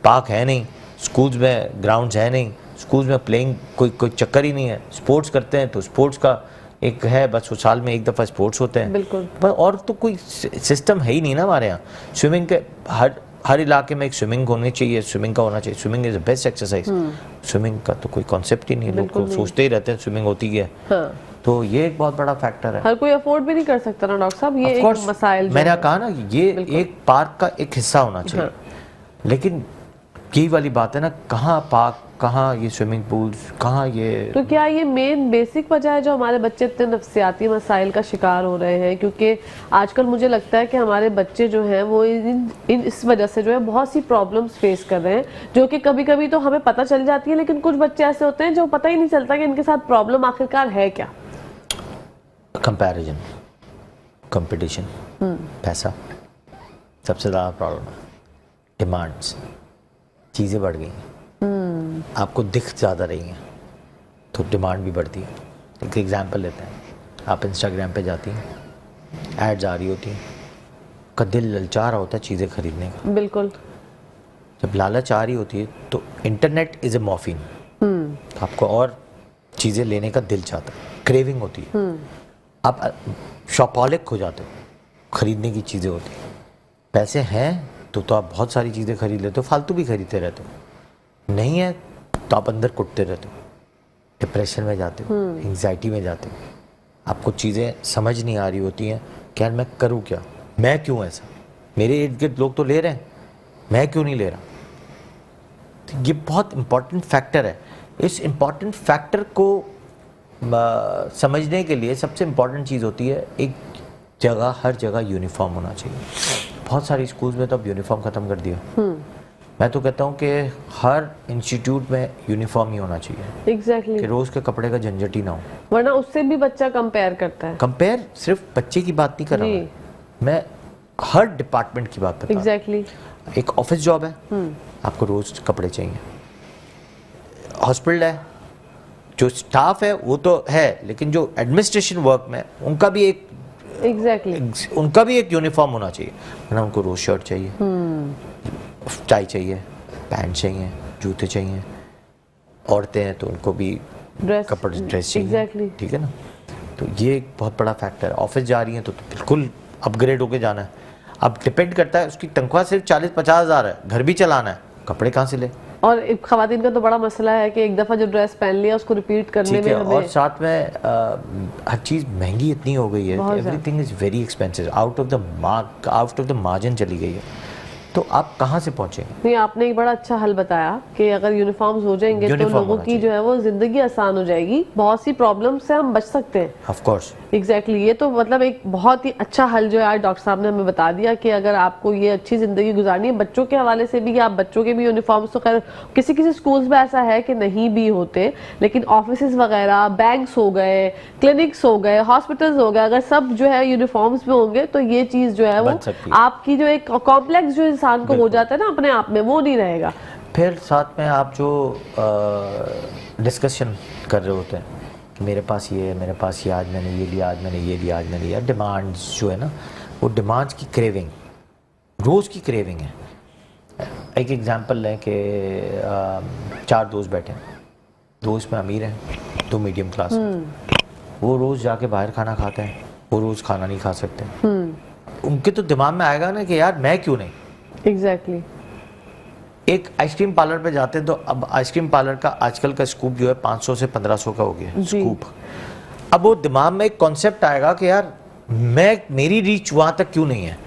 पार्क है नहीं, स्कूल्स में ग्राउंड्स है नहीं, स्कूल्स में प्लेइंग कोई चक्कर ही नहीं है। स्पोर्ट्स करते हैं तो स्पोर्ट्स का एक है, बस वो साल में एक दफ़ा स्पोर्ट्स होते हैं, बिल्कुल। पर और तो कोई सिस्टम है ही नहीं ना हमारे यहाँ। स्विमिंग के हर इलाके में एक स्विमिंग होनी चाहिए, स्विमिंग का होना चाहिए। Swimming is the best exercise. Swimming का तो कोई कॉन्सेप्ट ही नहीं, लोग तो सोचते ही रहते हैं स्विमिंग होती है। हाँ। तो ये एक बहुत बड़ा फैक्टर है। हर कोई अफोर्ड भी नहीं कर सकता ना डॉक्टर साहब, ये एक मसाइल मैंने कहा ना, ये एक पार्क का एक हिस्सा होना चाहिए। हाँ। लेकिन यही वाली बात है ना, कहाँ पार्क, कहाँ ये स्विमिंग पूल्स, कहाँ ये। तो क्या ये मेन बेसिक वजह है जो हमारे बच्चे इतने नफ्सियाती मसाइल का शिकार हो रहे हैं? क्योंकि आजकल मुझे लगता है कि हमारे बच्चे जो हैं वो इस वजह से जो है बहुत सी प्रॉब्लम्स फेस कर रहे हैं, जो कि कभी कभी तो हमें पता चल जाती है, लेकिन कुछ बच्चे ऐसे होते हैं जो पता ही नहीं चलता कि इनके साथ प्रॉब्लम आखिरकार है क्या। कंपटीशन, पैसा सबसे ज़्यादा प्रॉब्लम है। डिमांड्स, चीज़ें बढ़ गई हैं, आपको दिख ज़्यादा रही हैं तो डिमांड भी बढ़ती है। एक एग्जांपल लेते हैं, आप इंस्टाग्राम पे जाती हैं, एड्स आ रही होती हैं, का दिल ललचा रहा होता है चीज़ें खरीदने का। बिल्कुल। जब लालच आ रही होती है तो इंटरनेट इज़ ए मॉर्फिन, आपको और चीज़ें लेने का दिल चाहता है, क्रेविंग होती है, आप शॉपहॉलिक हो जाते हो, खरीदने की चीज़ें होती हैं। पैसे हैं तो आप बहुत सारी चीज़ें खरीद लेते हो, फालतू भी खरीदते रहते हो, नहीं है तो आप अंदर कुटते रहते हो, डिप्रेशन में जाते हो, एंग्जाइटी में जाते हो, आपको चीज़ें समझ नहीं आ रही होती हैं कि यार मैं करूँ क्या, मैं क्यों ऐसा, मेरे इर्द गिर्द लोग तो ले रहे हैं, मैं क्यों नहीं ले रहा। तो ये बहुत इम्पॉर्टेंट फैक्टर है। इस इम्पॉर्टेंट फैक्टर को समझने के लिए सबसे इम्पॉर्टेंट चीज़ होती है एक जगह, हर जगह यूनिफॉर्म होना चाहिए। बहुत सारे स्कूल्स में तो अब यूनिफॉर्म ख़त्म कर दिया। मैं तो कहता हूँ कि हर इंस्टीट्यूट में यूनिफॉर्म ही होना चाहिए। एग्जैक्टली। कि रोज़ के कपड़े का झंझट ही ना हो, वरना उससे भी बच्चा कंपेयर करता है। कंपेयर सिर्फ बच्चे की बात नहीं कर रहा हूँ मैं हर डिपार्टमेंट की बात बता रहा हूँ। एग्जैक्टली। एक ऑफिस जॉब है, आपको रोज़ कपड़े चाहिए। हॉस्पिटल है, जो स्टाफ है वो तो है, लेकिन जो एडमिनिस्ट्रेशन वर्क में उनका भी एक उनका भी एक यूनिफॉर्म होना चाहिए। वरना उनको रोज शर्ट चाहिए, टाई चाहिए, पैंट चाहिए, जूते चाहिए। औरतें हैं तो उनको भी कपड़े, ड्रेस चाहिए। ठीक है ना। तो ये एक बहुत बड़ा फैक्टर है। ऑफिस जा रही हैं तो बिल्कुल अपग्रेड होके जाना है। अब डिपेंड करता है, उसकी तनख्वाह सिर्फ 40-50 हज़ार है, घर भी चलाना है, कपड़े कहाँ से ले। और खवातीन का तो बड़ा मसला है कि एक दफा जो ड्रेस पहन लिया उसको रिपीट करने में हमें, और साथ में हर चीज़ महंगी इतनी हो गई है, everything is very expensive, out of the margin चली गई है। तो आप कहाँ से पहुँचेंगे? नहीं, आपने एक बड़ा अच्छा हल बताया कि अगर यूनिफॉर्म्स हो जाएंगे तो लोगों की जो है वो जिंदगी आसान हो जाएगी, बहुत सी प्रॉब्लम से हम बच सकते हैं। Of course. एग्जैक्टली। ये तो मतलब एक बहुत ही अच्छा हल जो है आज डॉक्टर साहब ने हमें बता दिया कि अगर आपको ये अच्छी जिंदगी गुजारनी है, बच्चों के हवाले से भी, कि आप बच्चों के भी यूनिफॉर्म्स, तो खैर किसी किसी स्कूल्स में ऐसा है कि नहीं भी होते, लेकिन ऑफिस वगैरह, बैंक्स हो गए, क्लिनिक्स हो गए, हॉस्पिटल्स हो गए, अगर सब जो है यूनिफॉर्म्स में होंगे तो ये चीज जो है वो आपकी जो एक कॉम्प्लेक्स जो इंसान को हो जाता है ना अपने आप में, वो नहीं रहेगा। फिर साथ में आप जो डिस्कशन कर रहे होते हैं कि मेरे पास ये है, मेरे पास ये, आज मैंने ये लिया, आज मैंने ये लिया, आज मैंने लिया, डिमांड्स जो है ना, वो डिमांड्स की क्रेविंग, रोज़ की क्रेविंग है। एक एग्जांपल लें कि 4 दोस्त बैठे हैं, 2 इसमें अमीर हैं, 2 मीडियम क्लास हैं। वो रोज़ जाके बाहर खाना खाते हैं, वो रोज़ खाना नहीं खा सकते। उनके तो दिमाग में आएगा ना कि यार मैं क्यों नहीं। एग्जैक्टली। एक आइसक्रीम पार्लर पे जाते हैं तो अब आइसक्रीम पार्लर का आजकल का स्कूप जो है 500 से 1500 का हो गया स्कूप। अब वो दिमाग में एक कॉन्सेप्ट आएगा कि यार मेरी रीच वहाँ तक क्यों नहीं है,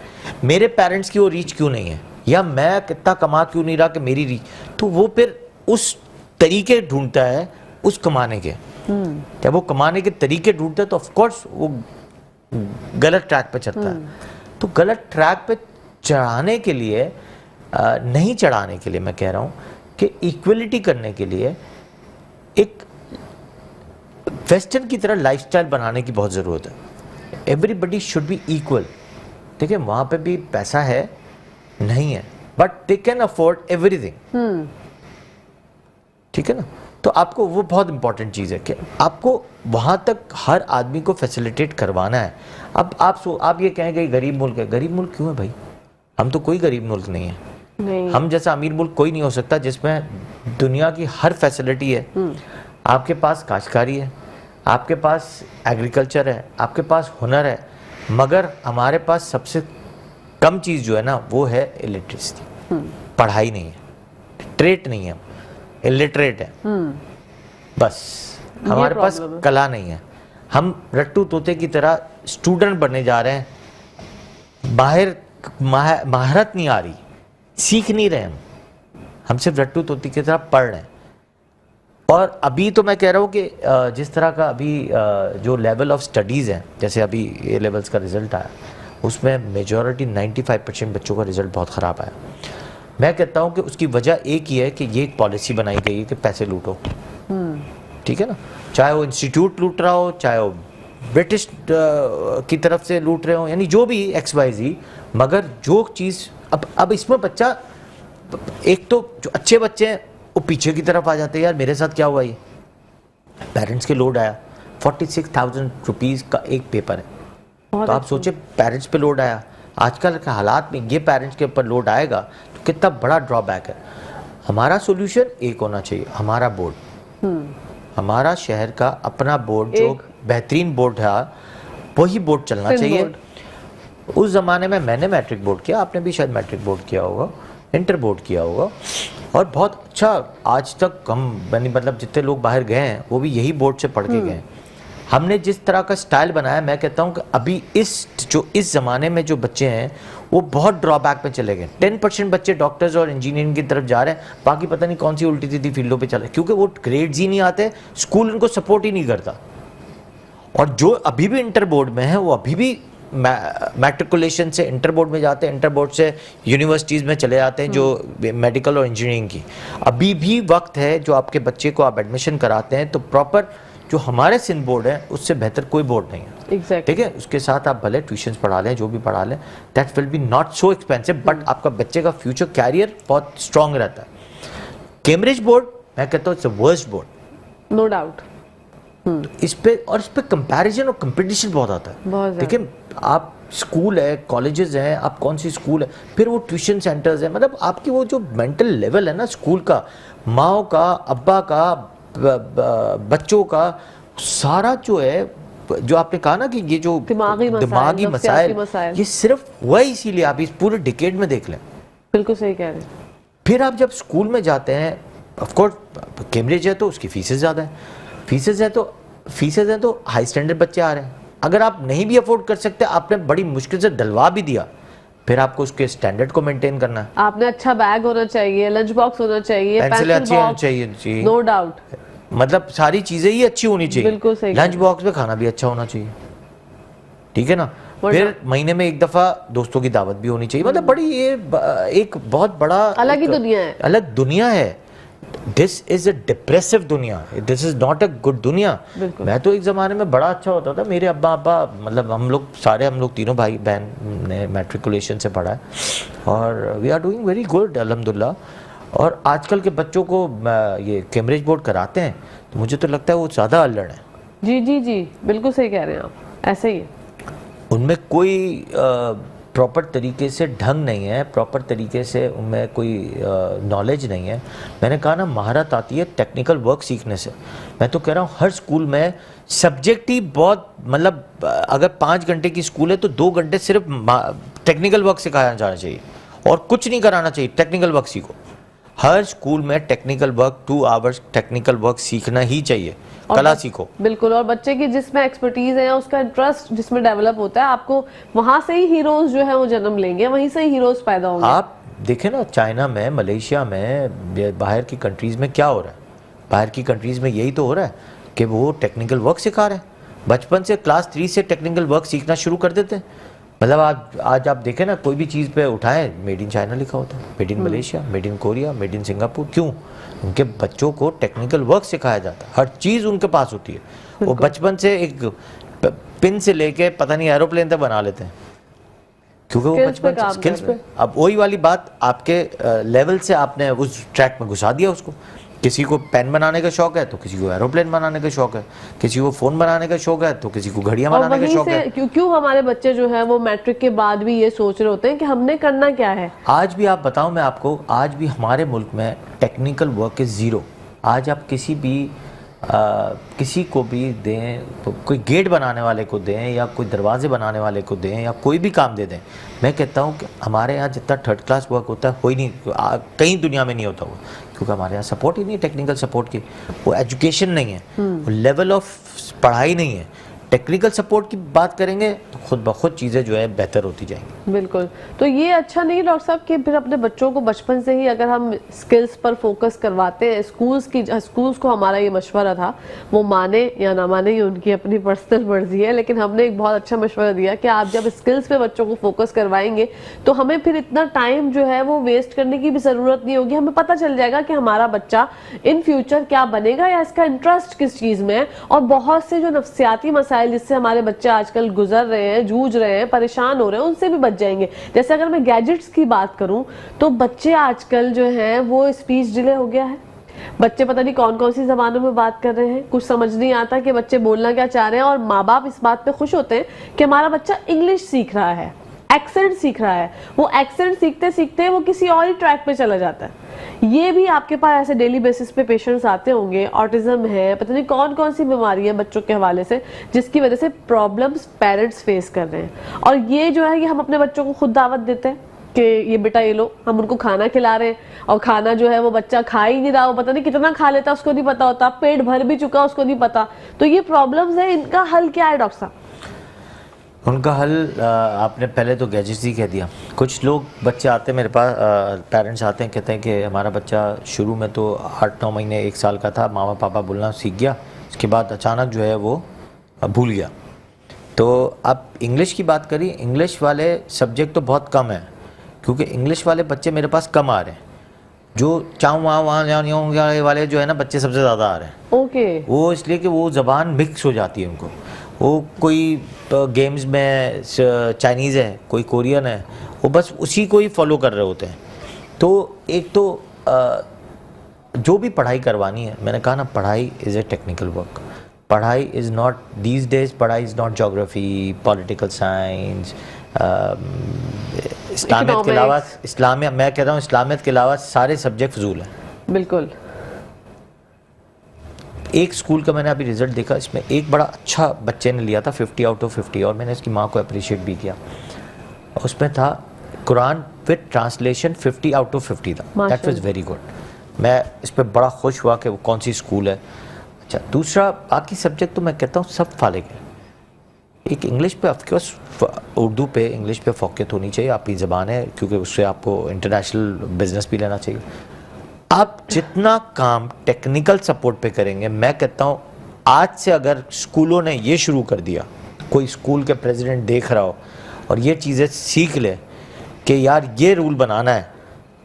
मेरे पेरेंट्स की वो रीच क्यों नहीं है, या मैं कितना कमा क्यों नहीं रहा कि मेरी रीच। तो वो फिर उस तरीके ढूंढता है उस कमाने के। जब वो कमाने के तरीके ढूंढता है तो ऑफकोर्स वो गलत ट्रैक पे चलता है। तो गलत ट्रैक पे चढ़ाने के लिए, नहीं चढ़ाने के लिए, मैं कह रहा हूँ कि इक्वलिटी करने के लिए एक वेस्टर्न की तरह लाइफस्टाइल बनाने की बहुत ज़रूरत है। Everybody should be equal. देखिए वहाँ पे भी पैसा है नहीं है, but they can afford everything. ठीक है ना। तो आपको वो बहुत इंपॉर्टेंट चीज़ है कि आपको वहाँ तक हर आदमी को फैसिलिटेट करवाना है। अब आप ये कहेंगे गरीब मुल्क है, गरीब मुल्क क्यों है भाई? हम तो कोई गरीब मुल्क नहीं है। नहीं। हम जैसा अमीर मुल्क कोई नहीं हो सकता जिसमें दुनिया की हर फैसिलिटी है। आपके पास काश्तकारी है, आपके पास एग्रीकल्चर है, आपके पास हुनर है, मगर हमारे पास सबसे कम चीज़ जो है ना वो है इलिटरेसी। पढ़ाई नहीं है, ट्रेट नहीं है, इलिटरेट है। बस हमारे पास कला नहीं है। हम रट्टू तोते की तरह स्टूडेंट बनने जा रहे हैं, महारत नहीं आ रही, सीख नहीं रहे हम सिर्फ रट्टू तोते की तरह पढ़ रहे हैं। और अभी तो मैं कह रहा हूँ कि जिस तरह का अभी जो लेवल ऑफ स्टडीज़ है, जैसे अभी ए लेवल्स का रिज़ल्ट आया, उसमें मेजॉरिटी 95% बच्चों का रिज़ल्ट बहुत ख़राब आया। मैं कहता हूँ कि उसकी वजह एक ही है कि ये एक पॉलिसी बनाई गई है कि पैसे लूटो। ठीक है ना। चाहे वो इंस्टीट्यूट लूट रहा हो, चाहे वो ब्रिटिश की तरफ से लूट रहे हो, यानी जो भी XYZ, मगर जो चीज़ अब इसमें बच्चा एक तो जो अच्छे बच्चे हैं वो पीछे की तरफ आ जाते हैं, यार मेरे साथ क्या हुआ, ये पेरेंट्स के लोड आया, 46,000 रुपीज़ का एक पेपर है, तो आप सोचे पेरेंट्स पे लोड आया, आजकल के हालात में ये पेरेंट्स के ऊपर लोड आएगा तो कितना बड़ा ड्रॉबैक है। हमारा सोल्यूशन एक होना चाहिए, हमारा बोर्ड, हमारा शहर का अपना बोर्ड जो बेहतरीन बोर्ड है वही बोर्ड चलना चाहिए। उस ज़माने में मैंने मैट्रिक बोर्ड किया, आपने भी शायद मैट्रिक बोर्ड किया होगा, इंटर बोर्ड किया होगा, और बहुत अच्छा आज तक हम मतलब जितने लोग बाहर गए हैं वो भी यही बोर्ड से पढ़ के गए हैं। हमने जिस तरह का स्टाइल बनाया, मैं कहता हूँ कि अभी इस ज़माने में जो बच्चे हैं वो बहुत ड्रॉबैक में चले गए। 10% बच्चे डॉक्टर्स और इंजीनियरिंग की तरफ जा रहे हैं, बाकी पता नहीं कौन सी उल्टी सीधी फील्डों पे चले, क्योंकि वो ग्रेड्स ही नहीं आते, स्कूल उनको सपोर्ट ही नहीं करता। और जो अभी भी इंटर बोर्ड में है वो अभी भी मैट्रिकुलेशन से इंटर बोर्ड में जाते हैं, इंटर बोर्ड से यूनिवर्सिटीज़ में चले जाते हैं जो मेडिकल और इंजीनियरिंग की। अभी भी वक्त है, जो आपके बच्चे को आप एडमिशन कराते हैं तो प्रॉपर जो हमारे सिंध बोर्ड है उससे बेहतर कोई बोर्ड नहीं है। Exactly. ठीक है, उसके साथ आप भले ट्यूशन्स पढ़ा लें, जो भी पढ़ा लें, that will be not so expensive, but आपका बच्चे का फ्यूचर कैरियर बहुत स्ट्रांग रहता है। कैम्ब्रिज बोर्ड मैं कहता हूँ it's a worst board, no doubt. इस पे कंपैरिजन और कंपटीशन बहुत आता है। देखिए आप स्कूल है, कॉलेजेस हैं, आप कौन सी स्कूल है, फिर वो ट्यूशन सेंटर्स है, मतलब आपकी वो जो मेंटल लेवल है ना स्कूल का, माओ का, अब्बा का, बच्चों का, सारा जो है, जो आपने कहा ना कि ये जो दिमागी मसाइल ये सिर्फ हुआ इसीलिए, आप इस पूरे डिकेड में देख लें। बिल्कुल सही कह रहे हैं। फिर आप जब स्कूल में जाते हैं, ऑफ कोर्स कैम्ब्रिज है तो उसकी फीसेस ज़्यादा है, फीसेस हैं तो हाई स्टैंडर्ड बच्चे आ रहे हैं। अगर आप नहीं भी अफोर्ड कर सकते, आपने बड़ी मुश्किल से डलवा भी दिया, फिर आपको उसके स्टैंडर्ड को मेंटेन करना है। आपने अच्छा बैग होना चाहिए, लंच बॉक्स होना चाहिए, पेंसिल अच्छी होनी चाहिए, नो डाउट, मतलब सारी चीजें ही अच्छी होनी चाहिए। बिल्कुल सही। लंच बॉक्स में खाना भी अच्छा होना चाहिए, ठीक है ना। फिर महीने में एक दफा दोस्तों की दावत भी होनी चाहिए, मतलब बड़ी ये एक बहुत बड़ा अलग ही दुनिया है, अलग दुनिया है। दिस इज अ डिप्रेसिव दुनिया, this is not a good दुनिया। मैं तो एक ज़माने में बड़ा अच्छा होता था, मेरे अब्बा मतलब हम लोग तीनों भाई बहन ने मैट्रिकुलेशन से पढ़ा है और we are doing very good अल्हम्दुलिल्लाह। और आजकल के बच्चों को ये कैम्ब्रिज बोर्ड कराते हैं तो मुझे तो लगता है वो ज़्यादा अल्लड़ है। जी जी जी, बिल्कुल सही कह रहे हैं आप, ऐसे ही है। उनमें कोई प्रॉपर तरीके से ढंग नहीं है, प्रॉपर तरीके से उनमें कोई नॉलेज नहीं है। मैंने कहा ना, महारत आती है टेक्निकल वर्क सीखने से। मैं तो कह रहा हूँ हर स्कूल में सब्जेक्ट ही बहुत, मतलब अगर 5 घंटे की स्कूल है तो 2 घंटे सिर्फ टेक्निकल वर्क सिखाया जाना चाहिए और कुछ नहीं कराना चाहिए, टेक्निकल वर्क सीखो। हर स्कूल में technical work 2 hours technical work सीखना ही चाहिए, कला सीखो। बिल्कुल, और बच्चे की जिसमें एक्सपर्टीज है या उसका इंटरेस्ट जिसमें डेवलप होता है, आपको वहां से ही हीरोज जो है वो जन्म लेंगे, वहीं से ही हीरोज पैदा होंगे। आप देखें ना, चाइना में, मलेशिया में, बाहर की कंट्रीज में क्या हो रहा है, बाहर की कंट्रीज में यही तो हो रहा है कि वो टेक्निकल वर्क सिखा रहे हैं। बचपन से क्लास 3 से टेक्निकल वर्क सीखना शुरू कर देते हैं। मतलब आज आप देखें ना, कोई भी चीज़ पे उठाएं मेड इन चाइना लिखा होता है, made in Malaysia, made in Korea, made in Singapore. क्यों? उनके बच्चों को टेक्निकल वर्क सिखाया जाता है, हर चीज़ उनके पास होती है। वो बचपन से एक पिन से लेके पता नहीं एरोप्लेन तक बना लेते हैं, क्योंकि वो बचपन से स्किल्स पे। अब वही वाली बात, आपके लेवल से आपने उस ट्रैक में घुसा दिया उसको। किसी को पेन बनाने का शौक है तो किसी को एरोप्लेन बनाने का शौक है, किसी को फ़ोन बनाने का शौक है तो किसी को घड़ियां बनाने का शौक है। क्यों हमारे बच्चे जो है वो मैट्रिक के बाद भी ये सोच रहे होते हैं कि हमने करना क्या है। आज भी आप बताऊं मैं आपको, आज भी हमारे मुल्क में टेक्निकल वर्क इज़ ज़ीरो। आज आप किसी को भी दें, कोई गेट बनाने वाले को दें या कोई दरवाजे बनाने वाले को दें या कोई भी काम दे दें, मैं कहता हूँ कि हमारे यहाँ जितना 3rd क्लास वर्क होता है कोई नहीं, कहीं दुनिया में नहीं होता हुआ, क्योंकि हमारे यहाँ सपोर्ट ही नहीं है टेक्निकल सपोर्ट की। वो एजुकेशन नहीं है, वो लेवल ऑफ पढ़ाई नहीं है। टेक्निकल सपोर्ट की बात करेंगे तो खुद ब खुद चीज़ें जो है बेहतर होती जाएंगी। बिल्कुल, तो ये अच्छा नहीं डॉक्टर साहब कि फिर अपने बच्चों को बचपन से ही अगर हम स्किल्स पर फोकस करवाते हैं, स्कूल्स को हमारा ये मशवरा था, वो माने या ना माने ये उनकी अपनी पर्सनल मर्जी है, लेकिन हमने एक बहुत अच्छा मशवरा दिया कि आप जब स्किल्स पे बच्चों को फोकस करवाएंगे तो हमें फिर इतना टाइम जो है वो वेस्ट करने की भी ज़रूरत नहीं होगी। हमें पता चल जाएगा कि हमारा बच्चा इन फ्यूचर क्या बनेगा या इसका इंटरेस्ट किस चीज़ में है। और बहुत से जो नफ्सियाती मसाइल मसाइल जिससे हमारे बच्चे आजकल गुजर रहे हैं, जूझ रहे हैं, परेशान हो रहे हैं, उनसे भी बच जाएंगे। जैसे अगर मैं गैजेट्स की बात करूं तो बच्चे आजकल जो हैं वो स्पीच डिले हो गया है, बच्चे पता नहीं कौन कौन सी जबानों में बात कर रहे हैं, कुछ समझ नहीं आता कि बच्चे बोलना क्या चाह रहे हैं। और माँ बाप इस बात पे खुश होते हैं कि हमारा बच्चा इंग्लिश सीख रहा है, एक्सेंट सीख रहा है। वो एक्सेंट सीखते सीखते वो किसी और ही ट्रैक पे चला जाता है। ये भी आपके पास ऐसे डेली बेसिस पे पेशेंट्स आते होंगे, ऑटिज्म है, पता नहीं कौन कौन सी बीमारियां बच्चों के हवाले से, जिसकी वजह से प्रॉब्लम्स पेरेंट्स फेस कर रहे हैं। और ये जो है ये हम अपने बच्चों को खुद दावत देते हैं कि ये बेटा ये लो, हम उनको खाना खिला रहे हैं और खाना जो है वो बच्चा खा ही नहीं रहा, वो पता नहीं कितना खा लेता उसको नहीं पता होता, पेट भर भी चुका उसको नहीं पता। तो ये प्रॉब्लम्स है, इनका हल क्या है डॉक्टर साहब? उनका हल आपने पहले तो गैजेट्स ही कह दिया। कुछ लोग बच्चे आते हैं मेरे पास, पेरेंट्स आते हैं, कहते हैं कि हमारा बच्चा शुरू में तो 8-9 महीने 1 साल का था, मामा पापा बोलना सीख गया, उसके बाद अचानक जो है वो भूल गया। तो अब इंग्लिश की बात करी, इंग्लिश वाले सब्जेक्ट तो बहुत कम है, क्योंकि इंग्लिश वाले बच्चे मेरे पास कम आ रहे हैं। जो चाँव वहाँ वाले जो है ना बच्चे सबसे ज़्यादा आ रहे हैं। ओके। वो इसलिए कि वो ज़बान मिक्स हो जाती है उनको। वो कोई गेम्स में चाइनीज़ है, कोई कोरियन है, वो बस उसी को ही फॉलो कर रहे होते हैं। तो एक तो जो भी पढ़ाई करवानी है, मैंने कहा ना, पढ़ाई इज़ ए टेक्निकल वर्क। पढ़ाई इज़ नॉट दीज डेज, पढ़ाई is not geography, political science, Islamiyat के अलावा, इस्लामिया मैं कह रहा हूँ इस्लामियत के अलावा सारे सब्जेक्ट फजूल हैं। बिल्कुल। एक स्कूल का मैंने अभी रिजल्ट देखा, इसमें एक बड़ा अच्छा बच्चे ने लिया था 50 आउट ऑफ 50, और मैंने उसकी माँ को अप्रिशिएट भी किया। उसमें था Quran with translation 50 out of 50 था। That was very good. मैं इस पर बड़ा खुश हुआ कि वो कौन सी स्कूल है। अच्छा, दूसरा बाकी सब्जेक्ट तो मैं कहता हूँ सब फालिग है। एक इंग्लिश पे ऑफकोर्स, उर्दू पे इंग्लिश पे फोकस होनी चाहिए, आपकी ज़बान है, क्योंकि उससे आपको इंटरनेशनल बिजनेस भी लेना चाहिए। आप जितना काम टेक्निकल सपोर्ट पे करेंगे, मैं कहता हूँ आज से अगर स्कूलों ने ये शुरू कर दिया, कोई स्कूल के प्रेसिडेंट देख रहा हो और ये चीज़ें सीख ले कि यार ये रूल बनाना है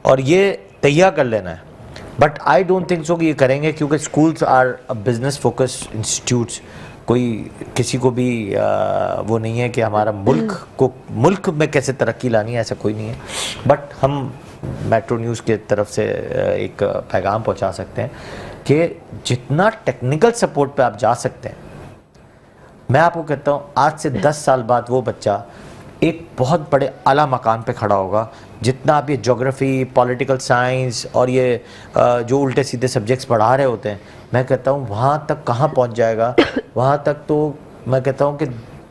और ये तैयार कर लेना है, but I don't think so कि ये करेंगे, क्योंकि schools are business focus institutes. कोई किसी को भी वो नहीं है कि हमारा मुल्क में कैसे तरक्की लानी है, ऐसा कोई नहीं है। बट हम मेट्रो न्यूज़ के तरफ से एक पैगाम पहुंचा सकते हैं कि जितना टेक्निकल सपोर्ट पे आप जा सकते हैं, मैं आपको कहता हूं आज से 10 साल बाद वो बच्चा एक बहुत बड़े आला मकाम पे खड़ा होगा। जितना आप ये ज्योग्राफी, पॉलिटिकल साइंस और ये जो उल्टे सीधे सब्जेक्ट्स पढ़ा रहे होते हैं, मैं कहता हूँ वहाँ तक कहाँ पहुँच जाएगा। वहाँ तक तो मैं कहता हूँ कि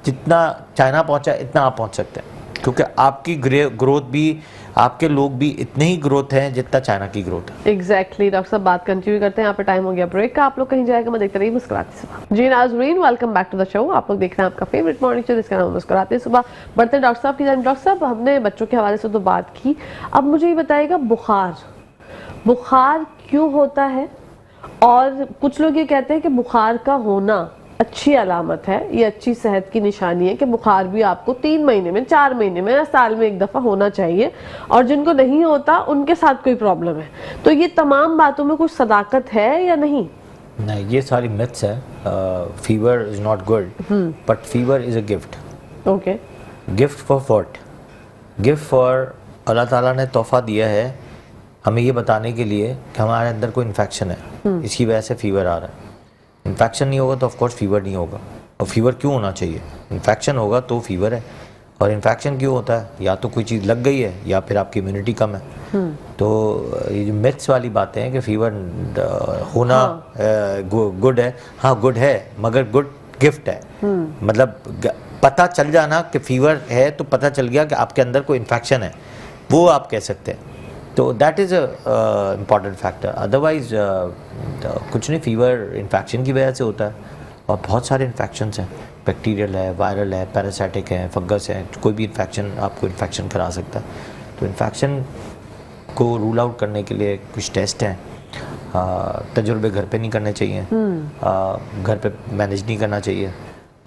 जितना चाइना पहुँचा इतना आप पहुँच सकते हैं, क्योंकि आपकी ग्रोथ भी, आपके लोग भी इतने ही ग्रोथ हैं जितना चाइना की ग्रोथ है। एग्जैक्टली। डॉक्टर साहब बात कंटिन्यू करते हैं, यहाँ पे टाइम हो गया ब्रेक का। आप लोग कहीं जाएगा, मैं देखते रहिए मुस्कुराते सुबह। जी नाज़रीन, welcome back to the show. आप लोग देख रहे हैं आपका फेवरेट मॉर्निंग शो जिसका नाम मुस्कुराते सुबह। बढ़ते हैं डॉक्टर साहब की जानिब। डॉक्टर साहब, हमने बच्चों के हवाले से तो बात की, अब मुझे ये बताइएगा बुखार क्यों होता है? और कुछ लोग ये कहते हैं कि बुखार का होना अच्छी अलामत है, ये अच्छी सेहत की निशानी है कि बुखार भी आपको 3 महीने में, 4 महीने में या साल में एक दफ़ा होना चाहिए, और जिनको नहीं होता उनके साथ कोई प्रॉब्लम है। तो ये तमाम बातों में कुछ सदाकत है या नहीं? नहीं, ये सारी मिथ्स है। Fever is not good, but fever is a gift. Okay. Gift for what? Gift for, Allah Taala ने तोहफा दिया है हमें ये बताने के लिए कि हमारे अंदर कोई इन्फेक्शन है, इसकी वजह से फीवर आ रहा है। इन्फेक्शन नहीं होगा तो ऑफ कोर्स फीवर नहीं होगा। और फीवर क्यों होना चाहिए? इन्फेक्शन होगा तो फीवर है। और इन्फेक्शन क्यों होता है? या तो कोई चीज़ लग गई है या फिर आपकी इम्यूनिटी कम है। तो ये जो मिथ्स वाली बातें हैं कि फीवर होना गुड है, हाँ गुड है, मगर गुड गिफ्ट है। मतलब पता चल जाना कि फीवर है तो पता चल गया कि आपके अंदर कोई इन्फेक्शन है, वो आप कह सकते हैं। तो that is a important factor. Otherwise कुछ नहीं, फीवर इन्फेक्शन की वजह से होता है, और बहुत सारे इन्फेक्शंस हैं, बैक्टीरियल है, वायरल है, पैरासाइटिक है, फंगस है, कोई भी इन्फेक्शन आपको इन्फेक्शन करा सकता है। तो इन्फेक्शन को रूल आउट करने के लिए कुछ टेस्ट हैं। तजुर्बे घर पे नहीं करने चाहिए, घर पे मैनेज नहीं करना चाहिए,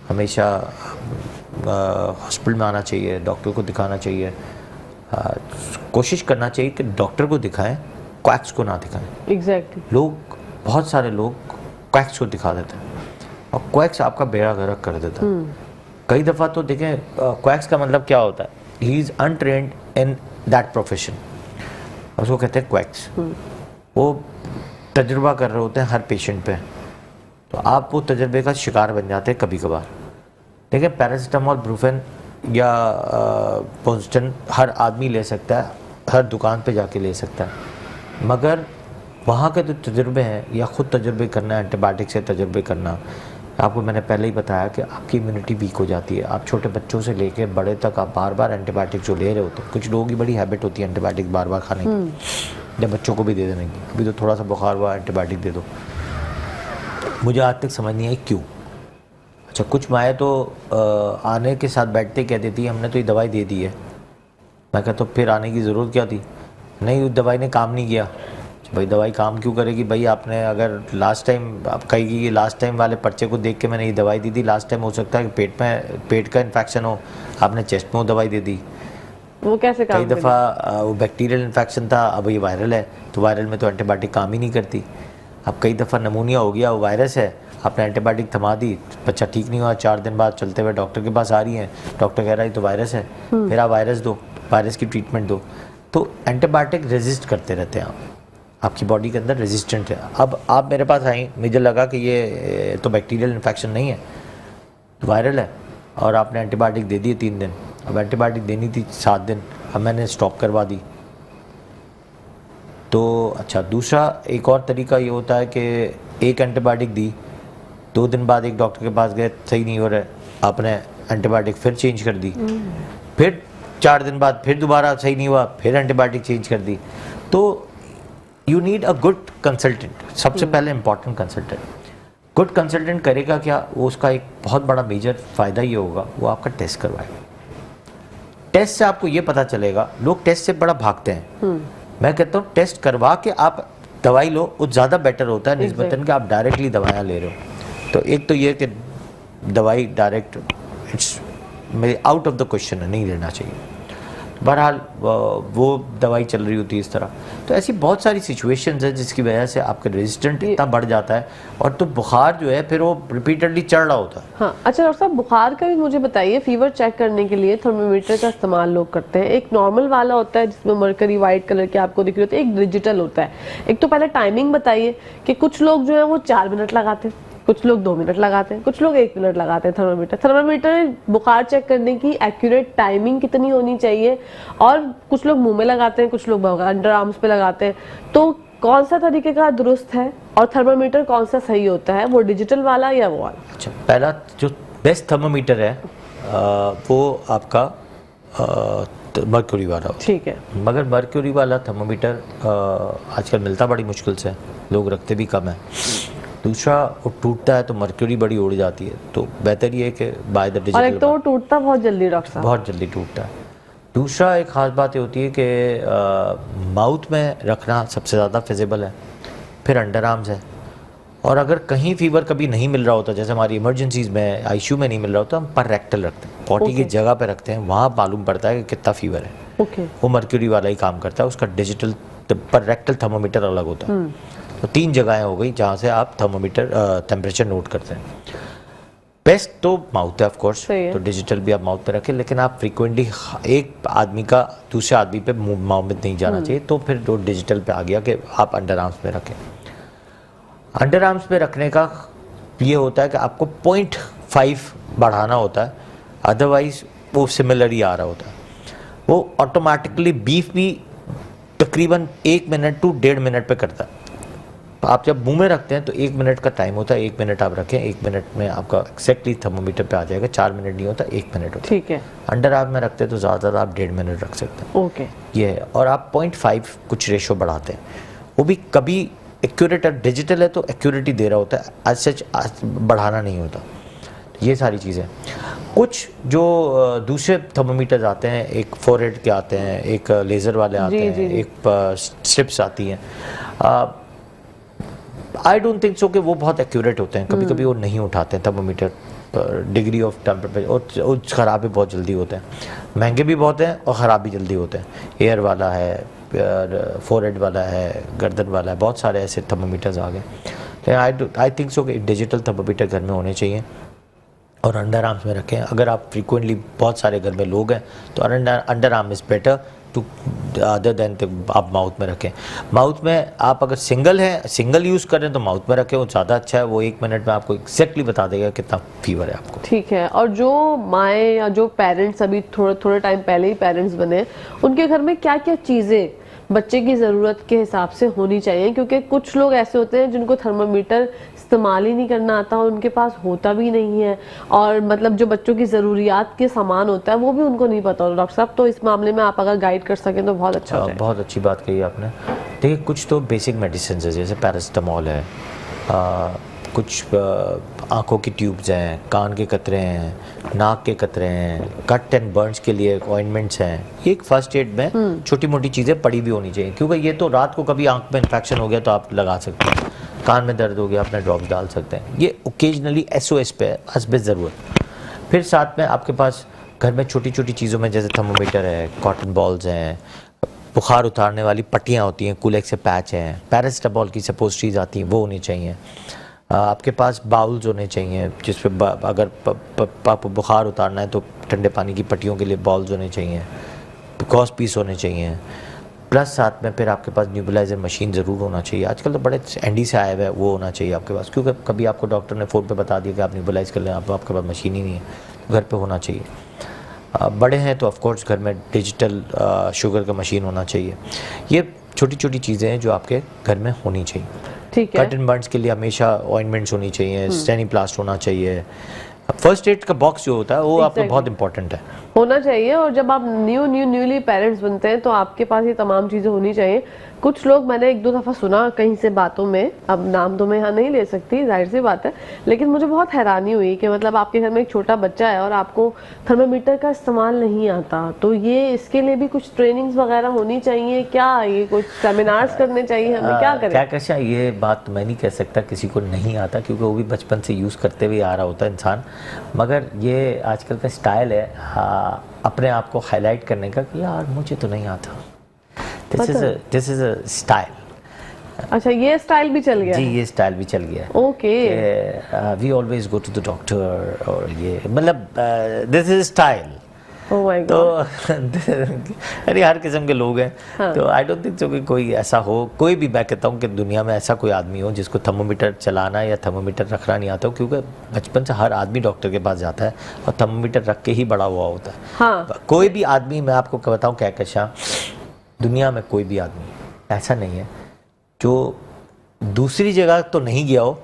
हमेशा हॉस्पिटल में आना चाहिए, डॉक्टर को दिखाना चाहिए। कोशिश करना चाहिए कि डॉक्टर को दिखाएं, क्वैक्स को ना दिखाएं। एग्जैक्टली। लोग, बहुत सारे लोग क्वैक्स को दिखा देते हैं। और क्वैक्स आपका बेड़ा गर्क कर देता है। कई दफ़ा तो देखें, क्वैक्स का मतलब क्या होता है, he is untrained in that profession, उसको कहते हैं क्वैक्स। वो तजुर्बा कर रहे होते हैं हर पेशेंट पे, तो आप वो तजर्बे का शिकार बन जाते हैं कभी कभार। देखिए, पैरासीटामोल, ब्रूफेन या पोस्टन हर आदमी ले सकता है, हर दुकान पे जाके ले सकता है, मगर वहाँ के जो तजुर्बे हैं या ख़ुद तजुर्बे करना, एंटीबायोटिक से तजुर्बे करना, आपको मैंने पहले ही बताया कि आपकी इम्यूनिटी वीक हो जाती है। आप छोटे बच्चों से लेके बड़े तक आप बार बार एंटीबायोटिक जो ले रहे होते हैं, कुछ लोगों की बड़ी हैबिट होती है एंटीबायोटिक बार बार खाने की, या बच्चों को भी दे देने की, अभी तो थोड़ा सा बुखार हुआ एंटीबायोटिक दे दो। मुझे आज तक समझ नहीं आई क्यों। अच्छा, कुछ माएँ तो आने के साथ बैठते कह देती है हमने तो ये दवाई दे दी है। मैं कहता तो फिर आने की ज़रूरत क्या थी? नहीं, उस दवाई ने काम नहीं किया। भाई दवाई काम क्यों करेगी? भाई आपने अगर लास्ट टाइम आप कहेगी कि लास्ट टाइम वाले पर्चे को देख के मैंने ये दवाई दी थी, लास्ट टाइम हो सकता है कि पेट का इन्फेक्शन हो, आपने चेस्ट में वो दवाई दे दी। वो कैसे काम कई दफ़ा वो बैक्टीरियल इन्फेक्शन था, अब ये वायरल है, तो वायरल में तो एंटीबायोटिक काम ही नहीं करती। अब कई दफ़ा नमूनिया हो गया, वो वायरस है, आपने एंटीबायोटिक थमा दी, बच्चा ठीक नहीं हुआ, 4 दिन बाद चलते हुए डॉक्टर के पास आ रही हैं, डॉक्टर कह रहा है तो वायरस है, फिर आप वायरस दो, वायरस की ट्रीटमेंट दो। तो एंटीबायोटिक रेजिस्ट करते रहते हैं, आपकी बॉडी के अंदर रेजिस्टेंट है। अब आप मेरे पास आई, मुझे लगा कि ये तो बैक्टीरियल इन्फेक्शन नहीं है, वायरल है, और आपने एंटीबायोटिक दे दी 3 दिन। अब एंटीबायोटिक देनी थी 7 दिन, अब मैंने स्टॉप करवा दी। तो अच्छा, दूसरा एक और तरीका ये होता है कि एक एंटीबायोटिक दी, 2 दिन बाद एक डॉक्टर के पास गए, सही नहीं हो रहा है, आपने एंटीबायोटिक फिर चेंज कर दी, फिर 4 दिन बाद फिर दोबारा सही नहीं हुआ, फिर एंटीबायोटिक चेंज कर दी। तो you need a good consultant, सबसे पहले इंपॉर्टेंट कंसल्टेंट। गुड कंसल्टेंट करेगा क्या, वो उसका एक बहुत बड़ा मेजर फ़ायदा ये होगा, वो आपका टेस्ट करवाएगा। टेस्ट से आपको ये पता चलेगा, लोग टेस्ट से बड़ा भागते हैं, मैं कहता हूँ टेस्ट करवा के आप दवाई लो, वो ज़्यादा बेटर होता है निस्बतन कि आप डायरेक्टली दवाइयाँ ले रहे हो। तो एक तो ये कि दवाई डायरेक्ट इट्स मेरे आउट ऑफ द क्वेश्चन है, नहीं लेना चाहिए। बहरहाल वो दवाई चल रही होती है इस तरह। तो ऐसी बहुत सारी सिचुएशंस है जिसकी वजह से आपका रेजिस्टेंट इतना बढ़ जाता है, और तो बुखार जो है फिर वो रिपीटेडली चढ़ रहा होता है। हाँ, अच्छा डॉक्टर साहब, बुखार का भी मुझे बताइए। फीवर चेक करने के लिए थर्मोमीटर का इस्तेमाल लोग करते हैं। एक नॉर्मल वाला होता है जिसमें मरकरी वाइट कलर की आपको दिख रही होती है, एक डिजिटल होता है। एक तो पहले टाइमिंग बताइए कि कुछ लोग जो है वो 4 मिनट लगाते हैं, कुछ लोग 2 मिनट लगाते हैं, कुछ लोग 1 मिनट लगाते हैं। थर्मामीटर बुखार चेक करने की एक्यूरेट टाइमिंग कितनी होनी चाहिए? और कुछ लोग मुंह में लगाते हैं, कुछ लोग अंडर आर्म्स पे लगाते हैं, तो कौन सा तरीके का दुरुस्त है? और थर्मामीटर कौन सा सही होता है, वो डिजिटल वाला या वो वाला? अच्छा, पहला जो बेस्ट थर्मामीटर है वो आपका मर्क्यूरी वाला, ठीक है, मगर मर्क्यूरी वाला थर्मामीटर आजकल मिलता बड़ी मुश्किल से, लोग रखते भी कम है। दूसरा, वो टूटता है तो मर्क्यूरी बड़ी उड़ जाती है, तो बेहतर ये है कि बाय द डिजिटल। और एक तो वो टूटता बहुत जल्दी डॉक्टर साहब, बहुत जल्दी टूटता है। दूसरा एक ख़ास बात ये होती है कि माउथ में रखना सबसे ज़्यादा फिजिबल है, फिर अंडर आर्म्स है, और अगर कहीं फीवर कभी नहीं मिल रहा होता, जैसे हमारी इमरजेंसीज में आईसीयू में नहीं मिल रहा होता, हम पर रेक्टल रखते हैं, पॉटी की जगह पे रखते हैं, वहाँ मालूम पड़ता है कि कितना फीवर है। वो मर्क्यूरी वाला ही काम करता है, उसका डिजिटल पर रेक्टल थर्मोमीटर अलग होता है। तो 3 जगहें हो गई जहाँ से आप थर्मोमीटर टेम्परेचर नोट करते हैं। बेस्ट तो माउथ है ऑफ कोर्स, तो डिजिटल भी आप माउथ पे रखें, लेकिन आप फ्रीक्वेंटली एक आदमी का दूसरे आदमी पे माउथ में नहीं जाना चाहिए, तो फिर जो डिजिटल पे आ गया कि आप अंडर आर्म्स पे रखें। अंडर आर्म्स पे रखने का ये होता है कि आपको 0.5 बढ़ाना होता है, अदरवाइज वो सिमिलर ही आ रहा होता है। वो ऑटोमेटिकली बीफ भी तकरीबन 1 मिनट टू 1.5 मिनट पे करता है। आप जब मुंह में रखते हैं तो 1 मिनट का टाइम होता है, 1 मिनट आप रखें, 1 मिनट में आपका एक्जैक्टली थर्मोमीटर पे आ जाएगा। 4 मिनट नहीं होता, 1 मिनट होता है। ठीक है। अंडर आर्म में रखते हैं तो ज़्यादा आप 1.5 मिनट रख सकते हैं। ओके, ये है। और आप 0.5 कुछ रेशो बढ़ाते हैं, वो भी कभी एक्यूरेट, डिजिटल है तो एक्यूरेटी दे रहा होता है, आज सच बढ़ाना नहीं होता। ये सारी चीज़ें। कुछ जो दूसरे थर्मोमीटर्स आते हैं, एक फोरहेड के आते हैं, एक लेज़र वाले आते हैं, एक स्ट्रिप्स आती हैं, आई डोंट थिंक सो कि वो बहुत एक्यूरेट होते हैं। कभी कभी वो नहीं उठाते हैं थर्मोमीटर डिग्री ऑफ टेम्परेचर, और ख़राब भी बहुत जल्दी होते हैं, महंगे भी बहुत हैं और ख़राब भी जल्दी होते हैं। एयर वाला है, फोरहेड वाला है, गर्दन वाला है, बहुत सारे ऐसे थर्मोमीटर्स आ गए। आई थिंक सो कि डिजिटल थर्मोमीटर घर में होने चाहिए और अंडर आर्म्स में रखें। अगर आप फ्रीक्वेंटली बहुत सारे घर में लोग हैं तो under arm is better to other than आप माउथ में रखें। माउथ में आप अगर सिंगल यूज़ करें तो माउथ में रखें, वो ज़्यादा अच्छा है। वो 1 मिनट में आपको एग्जैक्टली बता देगा कितना फीवर है आपको। ठीक है। और जो माएँ या जो पेरेंट्स अभी थोड़े टाइम पहले ही पेरेंट्स बने, उनके घर में क्या क्या चीज़ें बच्चे की ज़रूरत के हिसाब से होनी चाहिए? क्योंकि कुछ लोग ऐसे होते हैं जिनको थर्मामीटर इस्तेमाल ही नहीं करना आता और उनके पास होता भी नहीं है, और मतलब जो बच्चों की ज़रूरियात के सामान होता है वो भी उनको नहीं पता। डॉक्टर साहब, तो इस मामले में आप अगर गाइड कर सकें तो बहुत अच्छा हो। बहुत अच्छी बात कही आपने। देखिए, कुछ तो बेसिक मेडिसिन है, जैसे पैरासिटामोल है, कुछ आँखों की ट्यूब्स हैं, कान के कतरे हैं, नाक के कतरे हैं, कट एंड बर्न्स के लिए ऑइंटमेंट्स हैं। ये एक फर्स्ट एड में छोटी मोटी चीज़ें पड़ी भी होनी चाहिए, क्योंकि ये तो रात को कभी आँख में इन्फेक्शन हो गया तो आप लगा सकते हैं, कान में दर्द हो गया अपने ड्रॉप्स डाल सकते हैं। ये ओकेजनली SOS पे है, हस्बे ज़रूरत। फिर साथ में आपके पास घर में छोटी छोटी चीज़ों में जैसे थर्मोमीटर है, कॉटन बॉल्स हैं, बुखार उतारने वाली पट्टियाँ होती हैं, कूलेक्स से पैच हैं, पैरासिटामोल की सपोजिटरीज आती हैं, वो होनी चाहिए। आपके पास बाउल्स होने चाहिए जिस पे अगर आपको बुखार उतारना है तो ठंडे पानी की पट्टियों के लिए बाउल्स होने चाहिए, क्रॉस पीस होने चाहिए। प्लस साथ में फिर आपके पास न्यूबलाइजर मशीन ज़रूर होना चाहिए। आजकल तो बड़े एंडी से आए हुए हैं, वो होना चाहिए आपके पास, क्योंकि कभी आपको डॉक्टर ने फ़ोन पे बता दिया कि आप न्यूबलाइज कर लें, आपके पास मशीन ही नहीं है, तो घर पे होना चाहिए। बड़े हैं तो ऑफकोर्स घर में डिजिटल शुगर का मशीन होना चाहिए। ये छोटी छोटी चीज़ें हैं जो आपके घर में होनी चाहिए। ठीक है। कट एंड बर्न्स के लिए हमेशा ऑइंटमेंट्स होनी चाहिए, स्टेनिप्लास्ट होना चाहिए। फर्स्ट एड का बॉक्स जो होता है वो आपको बहुत इंपॉर्टेंट है, होना चाहिए। और जब आप न्यूली पेरेंट्स बनते हैं तो आपके पास ये तमाम चीज़ें होनी चाहिए। कुछ लोग, मैंने 1-2 दफ़ा सुना कहीं से बातों में, अब नाम तो मैं यहाँ नहीं ले सकती, जाहिर सी बात है, लेकिन मुझे बहुत हैरानी हुई कि मतलब आपके घर में एक छोटा बच्चा है और आपको थर्मामीटर का इस्तेमाल नहीं आता, तो ये इसके लिए भी कुछ ट्रेनिंग्स वगैरह होनी चाहिए क्या? ये कुछ सेमिनार्स करने चाहिए हमें, क्या करें? क्या कशा, ये बात तो मैं नहीं कह सकता किसी को नहीं आता, क्योंकि वो भी बचपन से यूज़ करते हुए आ रहा होता है इंसान। मगर ये आजकल का स्टाइल है अपने आप को हाईलाइट करने का कि यार मुझे तो नहीं आता। This is a style. अच्छा, ये स्टाइल भी चल गया जी, है? ये स्टाइल भी चल गया है। Okay. We always go to the doctor, और ये मतलब this is style. Oh my तो गॉड। अरे हर किस्म के लोग हैं। हाँ। तो आई डोंट थिंक सो कि कोई ऐसा हो, कोई भी, मैं कहता हूँ कि दुनिया में ऐसा कोई आदमी हो जिसको थर्मोमीटर चलाना या थर्मोमीटर रखना नहीं आता हो, क्योंकि बचपन से हर आदमी डॉक्टर के पास जाता है और थर्मोमीटर रख के ही बड़ा हुआ होता है। हाँ। कोई भी आदमी, मैं आपको बताऊँ क्या कशा, दुनिया में कोई भी आदमी ऐसा नहीं है जो दूसरी जगह तो नहीं गया हो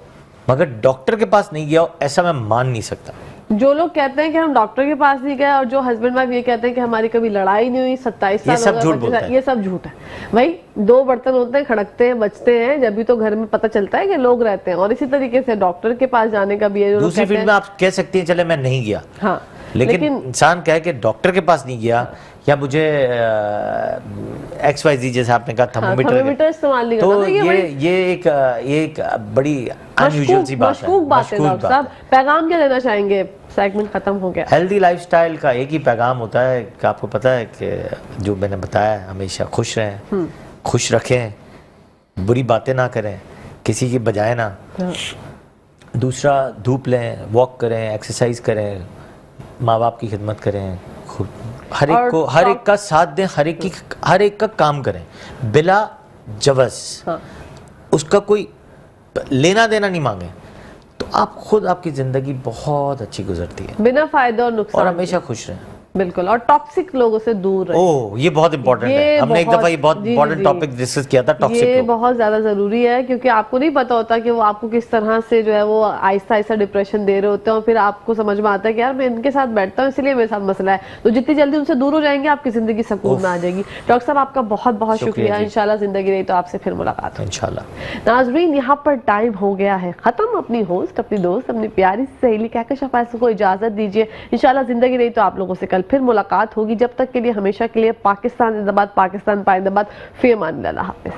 मगर डॉक्टर के पास नहीं गया हो, ऐसा मैं मान नहीं सकता। जो लोग कहते हैं कि हम डॉक्टर के पास नहीं गए और जो हस्बैंड वाइफ ये कहते हैं कि हमारी कभी लड़ाई नहीं हुई, 27 साल ये सब हो गए, झूठ 25 बोलते साल, हैं। ये सब झूठ है भाई। 2 बर्तन होते हैं, खड़कते हैं, बचते हैं, जब भी तो घर में पता चलता है कि लोग रहते हैं। और इसी तरीके से डॉक्टर के पास जाने का भी है। दूसरी फील्ड में आप कह सकती हैं चले मैं नहीं गया, हाँ, लेकिन इंसान कहे कि डॉक्टर के पास नहीं गया या मुझे XYZ जैसे आपने कहा थर्मामीटर इस्तेमाल नहीं तो करना, ये एक बड़ी अनयूजुअल सी बात है, मशकूक बात है। डॉक्टर साहब, पैगाम क्या देना चाहेंगे? सेगमेंट खत्म हो गया। हेल्दी लाइफस्टाइल का एक ही पैगाम होता है कि आपको पता है कि जो मैंने बताया, हमेशा खुश रहें, खुश रखें, बुरी बातें ना करें, किसी की बजाय ना। दूसरा, धूप लें, वॉक करें, एक्सरसाइज करें, माँ बाप की खिदमत करें, खुद हर एक का साथ दें, हर एक का काम करें बिला जबस। हाँ। उसका कोई लेना देना नहीं मांगे तो आप खुद, आपकी ज़िंदगी बहुत अच्छी गुजरती है, बिना फायदे और नुकसान, और हमेशा खुश रहें। बिल्कुल। और टॉक्सिक लोगों से दूर रहे। ओह, ये बहुत इंपॉर्टेंट है। हमने एक दफा ये बहुत इंपॉर्टेंट टॉपिक डिस्कस किया था, टॉक्सिक ये लोग। बहुत ज्यादा जरूरी है, क्योंकि आपको नहीं पता होता कि वो आपको किस तरह से जो है वो आहिस्ता आहिस्ता डिप्रेशन दे रहे होते हैं, और फिर आपको समझ में आता है कि यार मैं इनके साथ बैठता हूँ इसलिए मेरे साथ मसला है। तो जितनी जल्दी उनसे दूर हो जाएंगे आपकी जिंदगी सुकून में आ जाएगी। डॉक्टर साहब, आपका बहुत बहुत शुक्रिया। इंशाल्लाह जिंदगी रही तो आपसे फिर मुलाकात हो इंशाल्लाह। नाजरीन, यहाँ पर टाइम हो गया है खत्म। अपनी होस्ट, अपनी दोस्त, अपनी प्यारी सहेली कहकशा फैसल को इजाजत दीजिए। इंशाल्लाह जिंदगी रही तो आप लोगों से कल फिर मुलाकात होगी। जब तक के लिए, हमेशा के लिए, पाकिस्तान जिंदाबाद, पाकिस्तान पाइंदाबाद। फी अमान अल्लाह, हाफिज़।